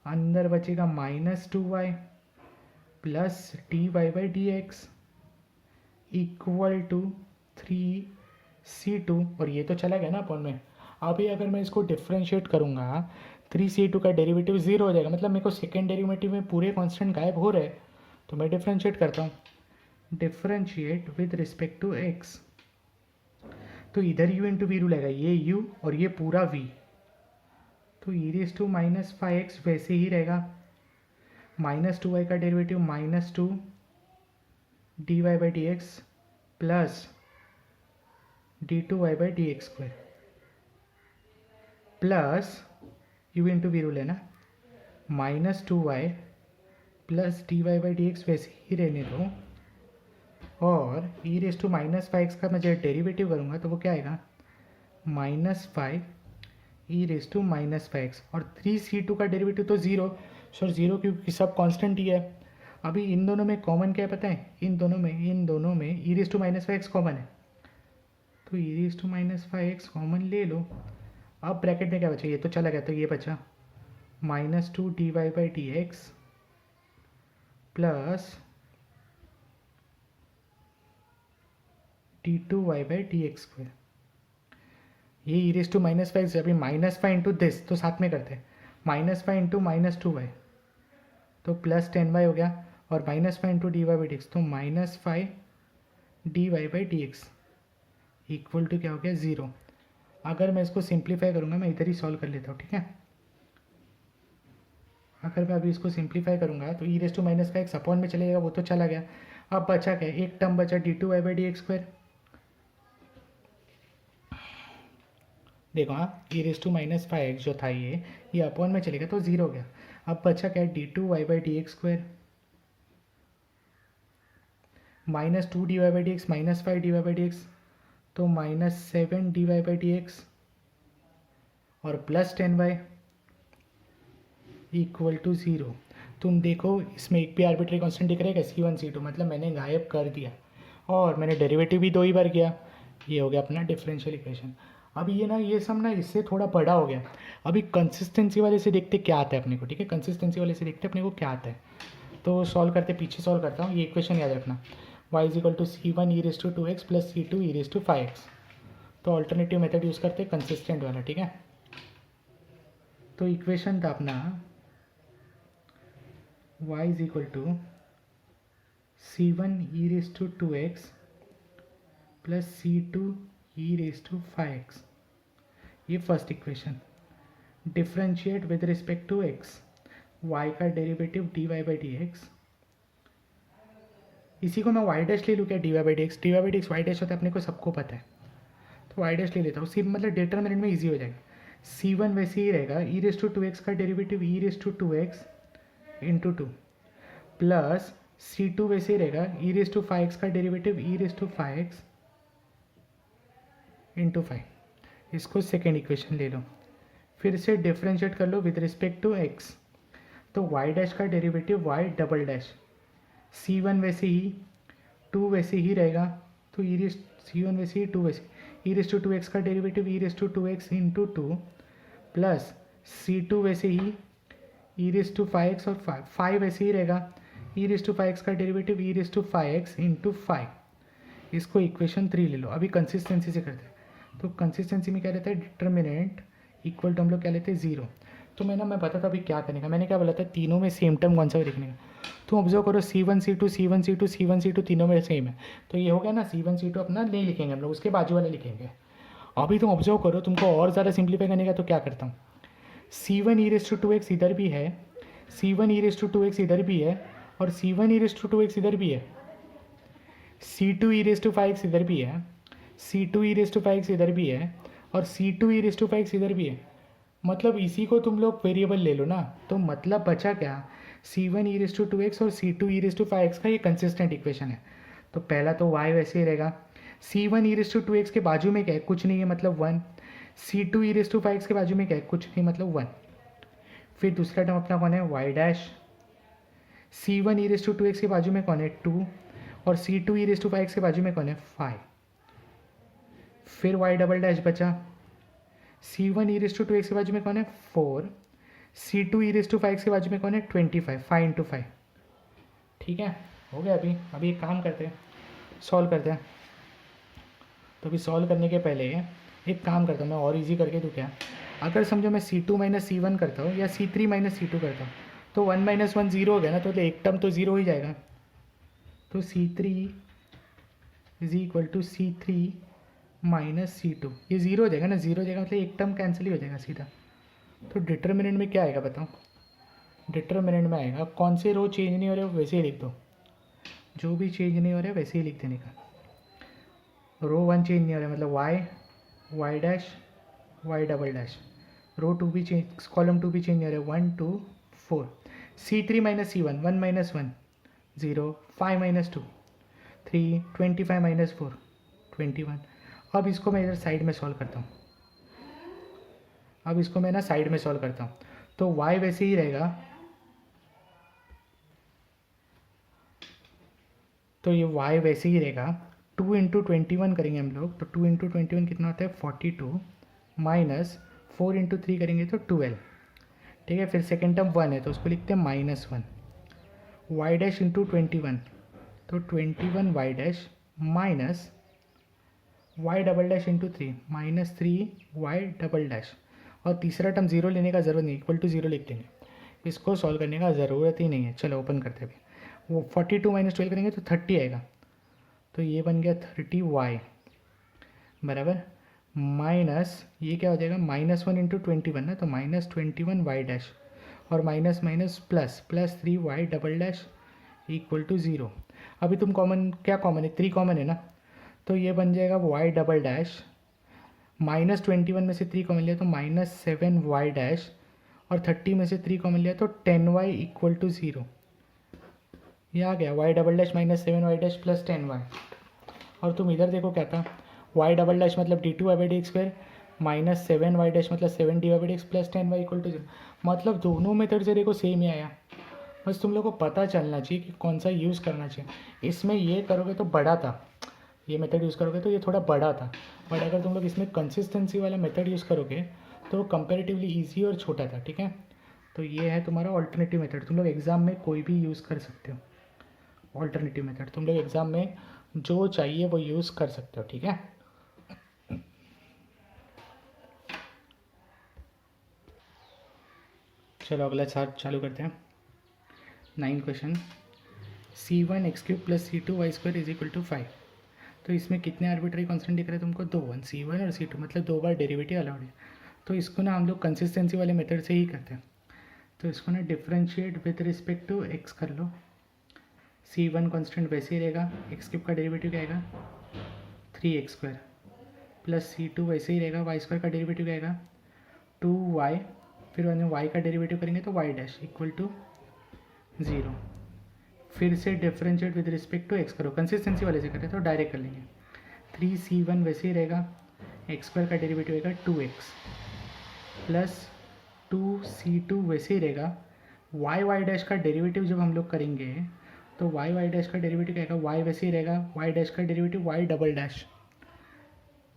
अंदर बचेगा minus two y plus d y by d x equal to 3C2, और ये तो चला गया ना अपॉन में। अभी अगर मैं इसको डिफ्रेंशिएट करूँगा 3C2 का डेरिवेटिव ज़ीरो हो जाएगा, मतलब मेरे को सेकेंड डेरिवेटिव में पूरे कांस्टेंट गायब हो रहे हैं। तो मैं डिफ्रेंशिएट करता हूँ, differentiate with respect to x। तो इधर u इंटू वी रूल आएगा, ये u और ये पूरा v, तो e raise to minus 5x वैसे ही रहेगा, माइनस टू वाई का derivative minus two d y by d x plus d two y by d x square plus u into v rule है ना, minus two y plus d y by d x वैसे ही रहने दो, और ई raise to minus 5x का मैं जब डेरिवेटिव करूँगा तो वो क्या आएगा minus 5 e raise to minus 5x, और 3C2 का डेरिवेटिव तो ज़ीरो, सर ज़ीरो क्योंकि सब कांस्टेंट ही है। अभी इन दोनों में कॉमन क्या है पता है, इन दोनों में e raise to minus 5x common है, तो e raise to minus 5x common ले लो। अब ब्रैकेट में क्या बचा, ये तो चला गया, तो ये बचा minus two d y by d x plus d two y by d x square. ये ई रेस टू माइनस 5 अभी माइनस 5 इंटू दिस तो साथ में करते हैं, minus 5 into minus two y तो प्लस 10y हो गया, और minus 5 into d y by d x तो minus 5 d y by d x equal to क्या हो गया ज़ीरो। अगर मैं इसको सिंप्लीफाई करूँगा, मैं इधर ही सॉल्व कर लेता हूँ, ठीक है। अगर मैं अभी इसको सिंप्लीफाई करूँगा तो e raise to minus 5 upon में चले जाएगा, वो तो चला गया। अब बचा क्या, एक टर्म बचा d two y by d x square. देखो हाँ, ई रेस टू माइनस 5 जो था ये अपॉन में चलेगा तो ज़ीरो हो गया। अब बचा क्या, d two y by d x square minus two d y by d x minus 5 d y by d x, तो minus 7 d y by d x और plus 10y equal to zero. तुम देखो इसमें एक भी arbitrary constant दिख रहा है, C1 C2, मतलब मैंने गायब कर दिया, और मैंने डेरिवेटिव भी दो ही बार किया। ये हो गया अपना डिफरेंशियल इक्वेशन। अब ये सब ना इससे थोड़ा बड़ा हो गया। अभी कंसिस्टेंसी वाले से देखते क्या आता है अपने को, ठीक है, कंसिस्टेंसी वाले से देखते अपने को क्या आता है। तो सॉल्व करते, पीछे सॉल्व करता हूँ, ये इक्वेशन याद रखना, y is equal to C1 e raise to 2x plus C2 e raise to 5x। तो ऑल्टरनेटिव मेथड यूज़ करते कंसिस्टेंट वाला, ठीक है। तो इक्वेशन था अपना y is equal to C1 e raise to 2x plus C2 e raise to 5x, ये first equation. Differentiate with respect to x, y का derivative d y by d x, इसी को मैं y डैश ले लूँ क्या, D y by d x, d y by d x y dash होता है अपने को सबको पता है, तो y डैश ले लेता हूँ, सी मतलब डिटरमिनेंट में ईजी हो जाएगा। C1 वैसे ही रहेगा, ई रेस टू 2x का derivative e raise to 2x into 2 plus C2 वैसे ही रहेगा, ई रेस टू 5x का derivative e raise to 5x into 5। इसको सेकेंड इक्वेशन ले लो, फिर से डिफ्रेंशिएट कर लो विद रिस्पेक्ट टू x। तो y डैश का derivative y double dash, C1 वैसे ही, 2 वैसे ही रहेगा, तो ई रेस C1 वैसे ही, 2 वैसे, ई रेस टू 2x का derivative e raise to 2x into 2 plus C2 वैसे ही, ई रेस टू 5x और 5 वैसे ही रहेगा, ई रेस टू 5x का derivative e raise to 5x into 5। इसको इक्वेशन 3 ले लो। अभी कंसिस्टेंसी से करते हैं, तो कंसिस्टेंसी में क्या रहता है, डिटर्मिनेंट इक्वल टू हम लोग क्या लेते हैं 0। तो मैं बताता अभी क्या करने का, मैंने क्या बोला था, तीनों में सेम टर्म कौन सा है देखने का। तो ऑब्जर्व करो C1 C2 C1 C2 C1 C2 तीनों में सेम है, तो ये हो गया ना, C1 C2 अपना नहीं लिखेंगे हम लोग, उसके बाजू वाला लिखेंगे। अभी तुम ऑब्जर्व करो, तुमको और ज़्यादा सिंप्लीफाई करने का, तो क्या करता हूँ, C1 e raise to 2x इधर भी है, C1 e raise to 2x इधर भी है, और C1 e raise to 2x इधर भी है, C2 e raise to 5x इधर भी है, C2 e raise to 5x इधर भी है, और C2 e raise to 5x इधर भी है। मतलब इसी को तुम लोग वेरिएबल ले लो ना, तो मतलब बचा क्या, C1 e raise to 2x और C2 e raise to 5x का ये कंसिस्टेंट इक्वेशन है। तो पहला तो y वैसे ही रहेगा, C1 e raise to 2x के बाजू में क्या है, कुछ नहीं है, मतलब 1। C2 e raise to 5x के बाजू में क्या है, कुछ नहीं, मतलब 1। फिर दूसरा टर्म अपना कौन है, y dash. C1 e raise to 2x के बाजू में कौन है, 2, और C2 e raise to 5x के बाजू में कौन है, 5। फिर y डबल डैश बचा, C1 e raise to 2x के बाजू में कौन है, 4, C2 e raise to 5x के बाजू में कौन है, 25, 5 इंटू 5। ठीक है, हो गया। अभी एक काम करते हैं, सॉल्व करते हैं। तो अभी सॉल्व करने के पहले एक काम करता हूँ, मैं और इजी करके दूँ क्या, अगर समझो मैं C2 माइनस C1 करता हूँ या C3 माइनस C2 करता हूँ, तो 1 माइनस 1 0 हो गया ना, तो एक टर्म तो 0 हो ही जाएगा। तो C3 is equal to C3 minus C2, ये 0 हो जाएगा ना, 0 हो जाएगा मतलब एक टर्म कैंसिल ही हो जाएगा सीधा। तो डिटर्मिनेंट में क्या आएगा बताओ, डिटर्मिनेंट में आएगा, कौन से रो चेंज नहीं हो रहे वैसे ही लिख दो, जो भी चेंज नहीं हो रहा है वैसे ही लिख देने का। रो 1 चेंज नहीं हो रहा है, मतलब y dash y double dash. Row 2 भी चेंज, कॉलम 2 भी चेंज नहीं हो रहा है, 1 2 4। C3 minus C1, 1 minus 1 0, 5 minus 2 3, 25 minus 4 21। अब इसको मैं इधर साइड में सॉल्व करता हूँ, अब इसको मैं ना साइड में सॉल्व करता हूँ। तो y वैसे ही रहेगा, तो ये y वैसे ही रहेगा, 2 इंटू 21 करेंगे हम लोग, तो 2 इंटू 21 कितना होता है, 42, माइनस 4 इंटू 3 करेंगे तो 12। ठीक है, फिर सेकेंड टर्म 1 है तो उसको लिखते हैं -1। y डैश इंटू 21, तो 21 y dash minus y double dash into 3, -3 y double dash. और तीसरा टर्म 0 लेने का ज़रूरत नहीं, इक्वल टू 0 लिख देंगे, इसको सॉल्व करने का ज़रूरत ही नहीं है। चलो ओपन करते हैं, अभी वो 42 माइनस 12 करेंगे तो 30 आएगा, तो ये बन गया 30y बराबर माइनस, ये क्या हो जाएगा, -1 इंटू 21 ना, तो -21 y डैश, और minus minus plus +3 y double dash equal to 0। अभी तुम कॉमन, क्या कॉमन है, 3 कॉमन है ना, तो ये बन जाएगा y डबल डैश, -21 में से 3 कॉमन लिया तो -7y डैश, और 30 में से 3 कॉमन लिया तो 10y इक्वल टू 0। ये आ गया y double dash -7y dash plus 10y। और तुम इधर देखो क्या था, y डबल डैश मतलब d2/dx² -7y डैश मतलब 7d/dx plus 10y equal to 0। मतलब दोनों मेथड से देखो सेम ही आया, बस तुम लोग को पता चलना चाहिए कि कौन सा यूज़ करना चाहिए। इसमें ये करोगे तो बड़ा था, ये मेथड यूज़ करोगे तो ये थोड़ा बड़ा था, बट अगर तुम लोग इसमें कंसिस्टेंसी वाला मेथड यूज़ करोगे तो वो कंपेरेटिवली ईजी और छोटा था। ठीक है, तो ये है तुम्हारा ऑल्टरनेटिव मेथड, तुम लोग एग्ज़ाम में कोई भी यूज़ कर सकते हो। ऑल्टरनेटिव मेथड तुम लोग एग्ज़ाम में जो चाहिए वो यूज़ कर सकते हो। ठीक है, चलो अगला चार्ट चालू करते हैं। 9 question, C1 x³ plus C2 y² is equal to 5। तो इसमें कितने आर्बिट्री कॉन्स्टेंट दिख रहे हैं तुमको, 2, 1 C1 और C2, मतलब 2 बार डेरिवेटिव अलाउड है। तो इसको ना हम लोग कंसिस्टेंसी वाले मेथड से ही करते हैं। तो इसको ना differentiate with respect to x कर लो। C1 कॉन्स्टेंट वैसे ही रहेगा, x³ का डेरिवेटिव क्या आएगा 3x² प्लस C2 वैसे ही रहेगा, y² का डेरिवेटिव क्या आएगा 2y, फिर y का डेरिवेटिव करेंगे तो y डैश इक्वल टू 0। फिर से differentiate with respect to x करो, कंसिस्टेंसी वाले से करें तो डायरेक्ट कर लेंगे। 3c1 वैसे ही रहेगा, एक्स स्क्वायर का डेरिवेटिव रहेगा 2x प्लस 2c2 वैसे ही रहेगा। वाई डैश का डेरिवेटिव जब हम लोग करेंगे तो वाई डैश का डेरिवेटिव क्या रहेगा, वाई वैसे ही रहेगा, वाई डैश का derivative y double dash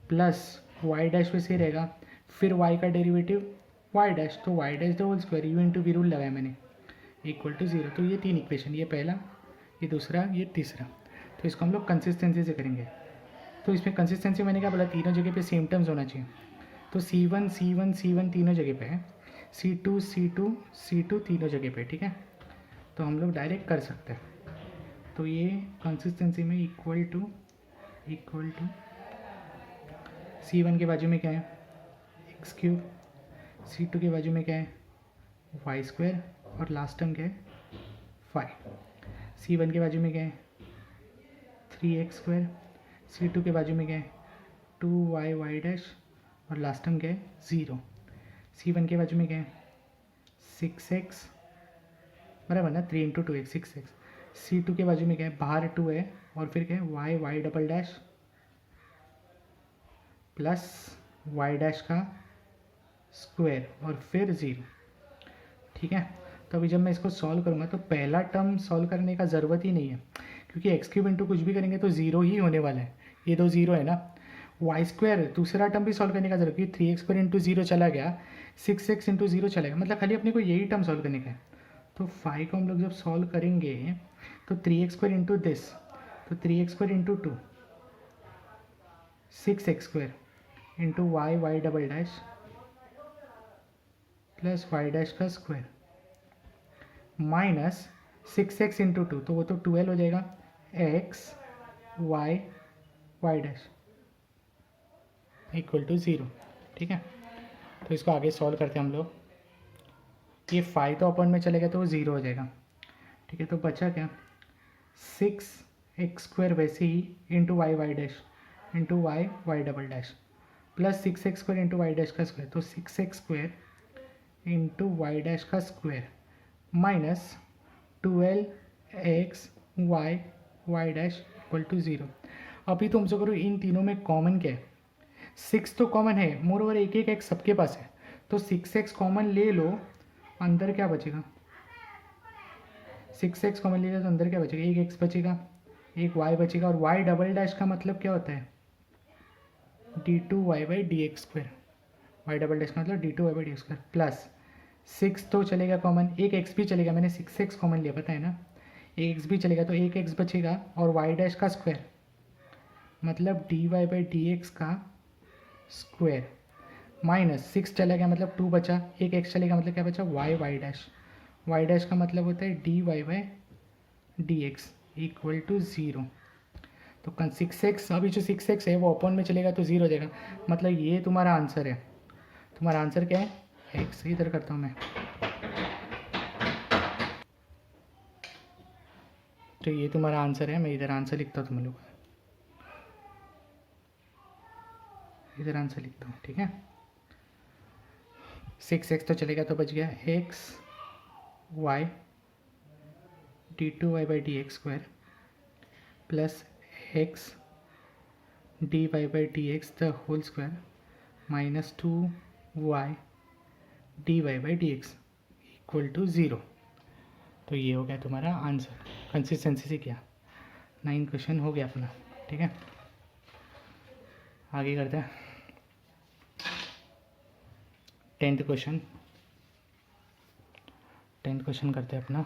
plus y dash वैसे ही रहेगा, फिर वाई का डेरिवेटिव वाई डैश, तो y dash the whole square, u into v rule लगाया मैंने, इक्वल टू 0। तो ये 3 इक्वेशन, ये पहला, ये दूसरा, ये तीसरा। तो इसको हम लोग कंसिस्टेंसी से करेंगे। तो इसमें कंसिस्टेंसी मैंने क्या बोला, तीनों जगह पे सेम टर्म्स होना चाहिए। तो C1 तीनों जगह पे है, C2 तीनों जगह पे, ठीक है। तो हम लोग डायरेक्ट कर सकते हैं। तो ये कंसिस्टेंसी में इक्वल टू C1 के बाजू में क्या है, x3, C2 के बाजू में क्या है, y² और लास्ट टर्म क्या है 5। C1 के बाजू में क्या है 3x², C2 के बाजू में क्या है 2y डैश और लास्ट टर्म क्या है 0। C1 के बाजू में क्या है 6x, बराबर ना, 3 × 2x 6x। C2 के बाजू में क्या है, बाहर 2 है और फिर क्या है y double dash plus y dash का स्क्वायर और फिर 0, ठीक है। तो अभी जब मैं इसको सॉल्व करूँगा तो पहला टर्म सॉल्व करने का ज़रूरत ही नहीं है, क्योंकि x³ इंटू कुछ भी करेंगे तो 0 ही होने वाला है, ये दो 0 है ना। y² दूसरा टर्म भी सॉल्व करने का जरूरत, क्योंकि 3x² इंटू 0 चला गया, 6x इंटू 0 चला गया, मतलब खाली अपने को यही टर्म सॉल्व करने का है। तो 5 को हम लोग जब सॉल्व करेंगे तो 3x² इंटू दिस, तो 3x² into 2 6x² into y double dash plus y dash का स्क्वायर माइनस 6x इंटू 2, तो वो तो 12 हो जाएगा, x y dash equal to 0, ठीक है। तो इसको आगे सॉल्व करते हैं हम लोग। ये 5 तो अपन में चलेगा तो वो 0 हो जाएगा, ठीक है। तो बचा क्या, 6x² वैसे ही into y dash into y double dash plus 6x² into y dash का स्क्वायर, तो 6x² इंटू y डैश का square minus 12x y dash equal to 0। अभी तुम जो करो, इन तीनों में कॉमन क्या है, 6 तो कॉमन है, मोर ओवर एक एक x सबके पास है, तो 6x कॉमन ले लो, अंदर क्या बचेगा, 6x कॉमन ले लो तो अंदर क्या बचेगा, एक x बचेगा, एक y बचेगा, और y डबल डैश का मतलब क्या होता है d2y/dx², y डबल डैश का मतलब d2y/dx² प्लस 6 तो चलेगा कॉमन, एक x भी चलेगा, मैंने 6x कॉमन लिया, पता है ना, एक x भी चलेगा तो एक x बचेगा, और y डैश का स्क्वायर मतलब dy/dx का स्क्वायर माइनस 6 चला गया मतलब 2 बचा, एक x चलेगा मतलब क्या बचा y डैश का मतलब होता है dy/dx इक्वल टू 0। तो 6x, अभी जो 6x है वो अपॉन में चलेगा तो 0 हो जाएगा, मतलब ये तुम्हारा आंसर है। तुम्हारा आंसर क्या है, x। इधर करता हूँ मैं, तो ये तुम्हारा आंसर है। मैं इधर आंसर लिखता हूँ, तुम लोग इधर आंसर लिखता हूँ, ठीक है। 6x तो चलेगा तो बच गया x y d2y/dx² plus x dy/dx the whole square minus 2y dy/dx equal to 0। तो ये हो गया तुम्हारा आंसर, कंसिस्टेंसी से किया। 9 क्वेश्चन हो गया अपना, ठीक है। आगे करते हैं 10th क्वेश्चन। 10th क्वेश्चन करते हैं अपना।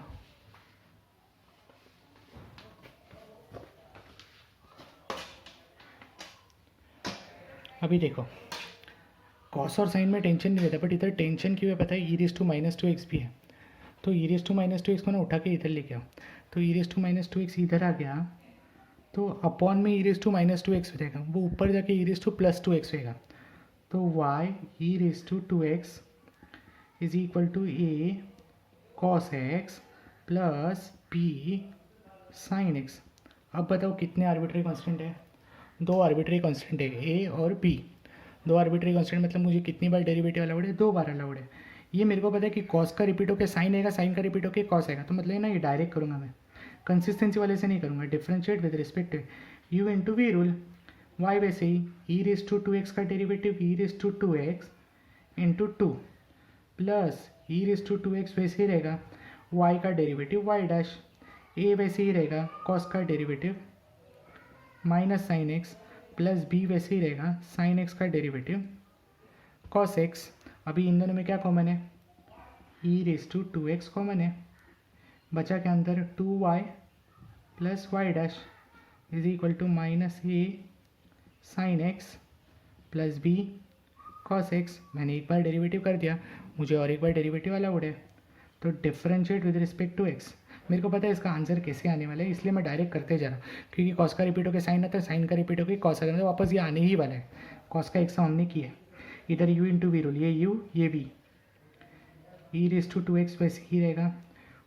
अभी देखो, कॉस और साइन में टेंशन नहीं रहता, बट इधर टेंशन क्यों है पता है, e⁻²x भी है। तो e⁻²x को ना उठा के इधर लेके आओ, तो e⁻²x इधर आ गया, तो अपॉन में e⁻²x हो जाएगा, वो ऊपर जाके e⁻+2x होएगा। तो y e⁻² is equal to a cos x plus b sin x। अब बताओ कितने आर्बिट्री कांस्टेंट है, 2 आर्बिट्री कांस्टेंट है, a और b। 2 आर्बिट्री कांस्टेंट मतलब मुझे कितनी बार डेरिवेटिव अलाउड है, 2 बार अलाउड है। ये मेरे को पता है कि कॉस का रिपीट होकर साइन आएगा, साइन का रिपीट होकर कॉस आएगा, तो मतलब ना ये डायरेक्ट करूँगा मैं। कंसिस्टेंसी वाले से नहीं करूँगा, differentiate with respect to u into v rule. Y वैसे ही ई रेस टू 2x का derivative e raise to 2x into 2 plus e raise to 2x वैसे ही रहेगा y का डेरिवेटिव y डैश, a वैसे ही रहेगा कॉस का derivative minus sign x plus b वैसे ही रहेगा साइन एक्स का डेरिवेटिव कॉस एक्स। अभी इन दोनों में क्या कॉमन है, e raise to 2x common है, बचा के अंदर 2y plus y dash is equal to minus a sine x plus b cos x. मैंने एक बार डेरिवेटिव कर दिया, मुझे और एक बार डेरिवेटिव अलाउड है, तो differentiate with respect to x. मेरे को पता है इसका आंसर कैसे आने वाला है, इसलिए मैं डायरेक्ट करते जा रहा हूँ, क्योंकि कॉस का रिपीट होकर साइन आता है, साइन का रिपीट होकर कॉस आता है, वापस ये आने ही वाला है। कॉस का एक सम हमने किया है, इधर यू इंटू वी रूल, ये यू ये v, e raise to 2x वैसे ही रहेगा,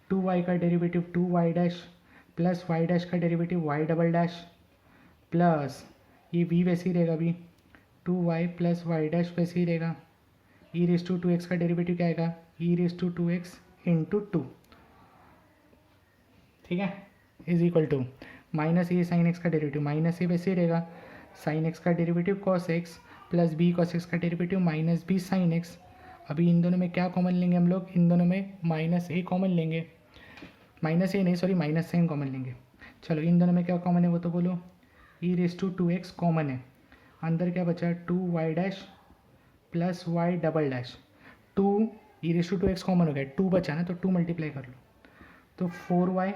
2y का derivative 2y dash plus y dash का derivative y double dash plus ये v वैसे ही रहेगा भी 2y प्लस वाई डैश वैसे ही रहेगा, ई रेस टू 2x का डेरिवेटिव क्या आएगा, ई रेस टू 2x इंटू 2, ठीक है, is equal to minus a sine x का डेरिवेटिव, माइनस ए वैसे ही रहेगा साइन एक्स का derivative cos x plus b cos x का derivative minus b sine x. अभी इन दोनों में क्या कॉमन लेंगे हम लोग, इन दोनों में माइनस ए कॉमन लेंगे, माइनस ए नहीं सॉरी माइनस साइन कॉमन लेंगे। चलो इन दोनों में क्या कॉमन है वो तो बोलो, ई रेस टू 2x कॉमन है, अंदर क्या बचा 2y dash plus y double dash, 2 e raise to 2x common हो गया, 2 बचा ना तो 2 मल्टीप्लाई कर लो, तो 4y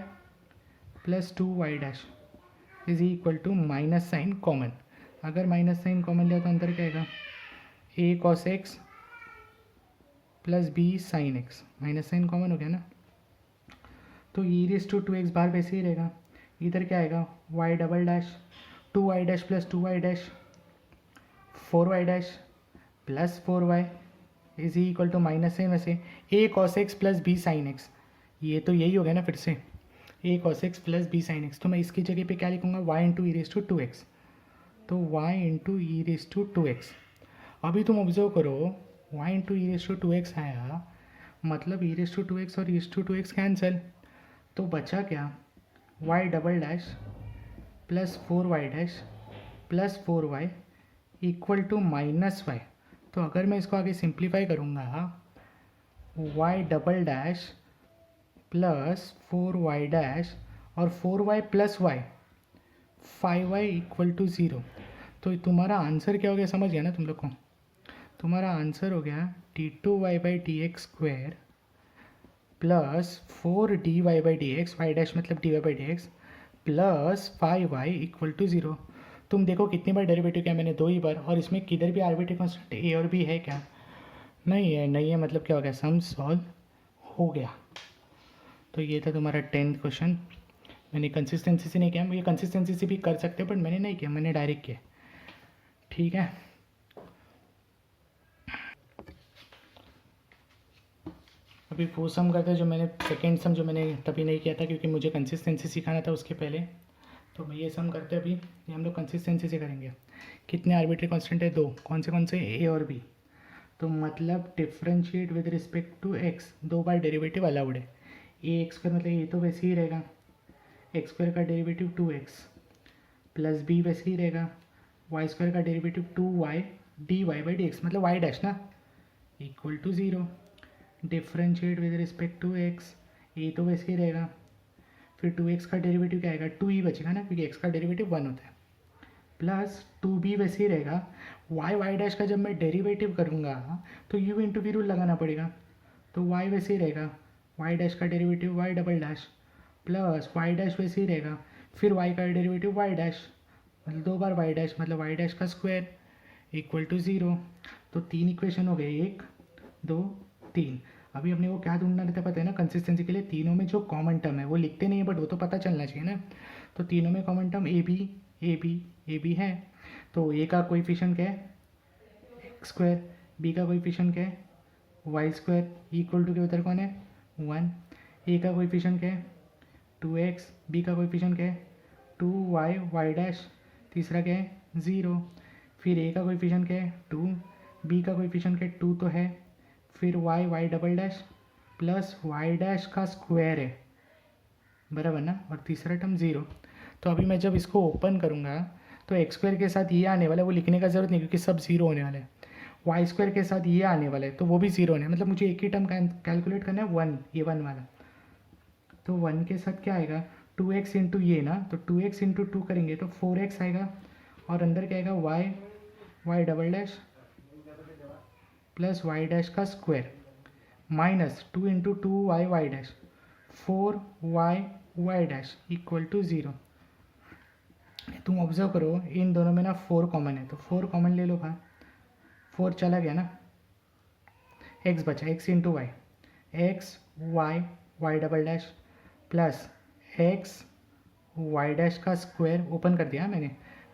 plus 2y dash is equal to minus sine common. अगर माइनस साइन कॉमन लिया तो अंदर क्या आएगा, a cos x plus b sine x, minus sine common हो गया ना, तो ई रेस टू 2x बार वैसे ही रहेगा, इधर क्या आएगा y double dash 2y dash plus 2y dash 4y dash plus 4y is equal to minus sine में से a cos x plus b sine x, ये तो यही हो गया ना फिर से a cos x plus b sine x, तो मैं इसकी जगह पे क्या लिखूँगा y into e raise to 2x, तो y into e raise to 2x। अभी तुम ऑब्जर्व करो y into e raise to 2x आया, मतलब ई रेस टू 2x और ई रेस टू 2x कैंसिल, तो बचा क्या y double dash plus 4y dash plus 4y equal to minus y. तो अगर मैं इसको आगे सिंप्लीफाई करूँगा y double dash plus 4y dash और 4y plus y 5y equal to 0, तो तुम्हारा आंसर क्या हो गया समझ गया ना तुम लोग को, तुम्हारा आंसर हो गया d2y by d x square plus 4dy by d x, y dash मतलब dy by d x plus 5y equal to 0। तुम देखो कितनी बार डेरिवेटिव किया मैंने, 2 ही बार, और इसमें किधर भी आर्बिट्रेरी कांस्टेंट ए और बी है क्या, नहीं है, नहीं है, मतलब क्या हो गया सम सॉल्व हो गया। तो ये था तुम्हारा 10th क्वेश्चन। मैंने कंसिस्टेंसी से नहीं किया, ये कंसिस्टेंसी से भी कर सकते हो बट मैंने नहीं किया, मैंने डायरेक्ट किया, ठीक है। अभी वो सम करते हैं जो मैंने सेकेंड सम जो मैंने तभी नहीं किया था क्योंकि मुझे कंसिस्टेंसी सिखाना था उसके पहले, तो मैं ये सम करते हैं अभी, ये हम लोग कंसिस्टेंसी से करेंगे। कितने आर्बिट्रेरी कांस्टेंट है, 2, कौन से ए और बी, तो मतलब differentiate with respect to x, 2 बार डेरिवेटिव अलाउड है, ए एक्स स्क्वायर मतलब ये तो वैसे ही रहेगा, एक्स स्क्वायर का डेरिवेटिव 2x प्लस बी वैसे ही रहेगा, वाई स्क्वायर का derivative 2y dy by d x मतलब वाई डैश ना equal to 0, differentiate with respect to x, a तो वैसे ही रहेगा, फिर 2x का डेरिवेटिव क्या आएगा 2 ही बचेगा ना क्योंकि x का डेरिवेटिव 1 होता है, प्लस 2b वैसे ही रहेगा, वाई डैश का जब मैं डेरिवेटिव करूँगा तो u इंटू वी रूल लगाना पड़ेगा, तो y वैसे ही रहेगा, वाई डैश का derivative y double dash plus y dash वैसे ही रहेगा, फिर y का डेरिवेटिव y डैश मतलब 2 बार y डैश मतलब y डैश का स्क्वायर इक्वल टू 0। तो 3 इक्वेशन हो गए, 1 2 3। अभी अपने को क्या ढूंढना रहता है पता है ना, कंसिस्टेंसी के लिए तीनों में जो कॉमन टर्म है वो लिखते नहीं है बट वो तो पता चलना चाहिए ना, तो तीनों में कॉमन टर्म ए बी है, तो ए का कोएफिशिएंट क्या है एक्स स्क्वायर, बी का कोएफिशिएंट क्या है वाई स्क्वायर इक्वल टू के उधर कौन है 1, ए का कोएफिशिएंट क्या है 2x, बी का कोएफिशिएंट क्या है 2y वाई डैश, तीसरा क्या है 0, फिर ए का कोएफिशिएंट क्या है 2, बी का कोएफिशिएंट क्या है 2 तो है, फिर y double dash plus y dash का स्क्वायर है बराबर ना, और तीसरा टर्म 0। तो अभी मैं जब इसको ओपन करूँगा तो एक्स स्क्वायर के साथ ये आने वाला है, वो लिखने का ज़रूरत नहीं क्योंकि सब 0 होने वाला है। वाई स्क्वायर के साथ ये आने वाला है तो वो भी 0 होने, मतलब मुझे एक ही टर्म कैलकुलेट करना है 1, ये 1 वाला। तो 1 के साथ क्या आएगा, 2x इंटू ये ना, तो 2x इंटू 2 करेंगे तो 4x आएगा, और अंदर क्या आएगा y double dash plus y dash का square minus 2 into 2 y dash 4y dash equal to 0। तुम ऑब्जर्व करो इन दोनों में ना 4 कॉमन है, तो 4 कॉमन ले लो। कहाँ 4 चला गया ना, x बचा, x into y, x y double dash plus x y dash का स्क्वायर ओपन कर दिया मैंने,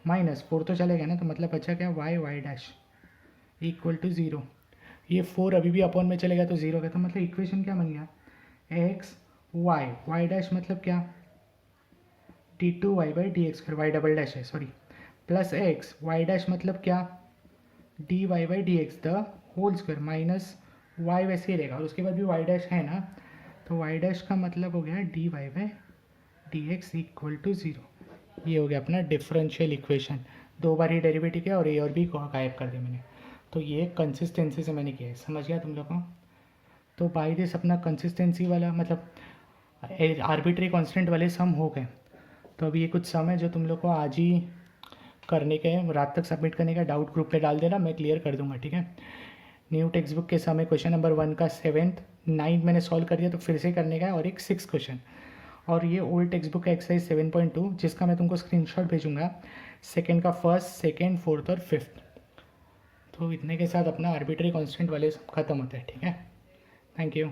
माइनस 4 तो चले गया ना, तो मतलब बचा क्या वाई डैश इक्वल टू 0। ये 4 अभी भी अपॉन में चलेगा तो 0 का, तो मतलब इक्वेशन क्या बन गया, एक्स वाई डैश मतलब क्या d2y बाई डी एक्स, फिर वाई डबल डैश है sorry, plus x y dash मतलब क्या dy by d x the whole square minus y वैसे ही रहेगा, और उसके बाद भी वाई डैश है ना, तो वाई डैश का मतलब हो गया dy by d x equal to 0। ये हो गया अपना डिफरेंशियल इक्वेशन। 2 बार ही डेरिवेटिव किया और ए और बी को गायब कर दिया मैंने। तो ये कंसिस्टेंसी से मैंने किया है, समझ गया तुम लोग को। तो बाई दिस अपना कंसिस्टेंसी वाला मतलब आर्बिट्री कांस्टेंट वाले सम हो गए। तो अभी ये कुछ सम है जो तुम लोग को आज ही करने के हैं, रात तक सबमिट करने का, डाउट ग्रुप में डाल देना, मैं क्लियर कर दूंगा, ठीक है। न्यू टेक्स्ट बुक के समय क्वेश्चन नंबर 1 का 7th 9th मैंने सॉल्व कर दिया, तो फिर से करने का है, और एक 6 क्वेश्चन, और ये ओल्ड टेक्स्ट बुक का एक्सरसाइज 7.2 जिसका मैं तुमको स्क्रीनशॉट भेजूंगा, सेकेंड का 1st, 2nd, 4th और 5th। तो इतने के साथ अपना आर्बिट्री कांस्टेंट वाले सब खत्म होता है, ठीक है। Thank you.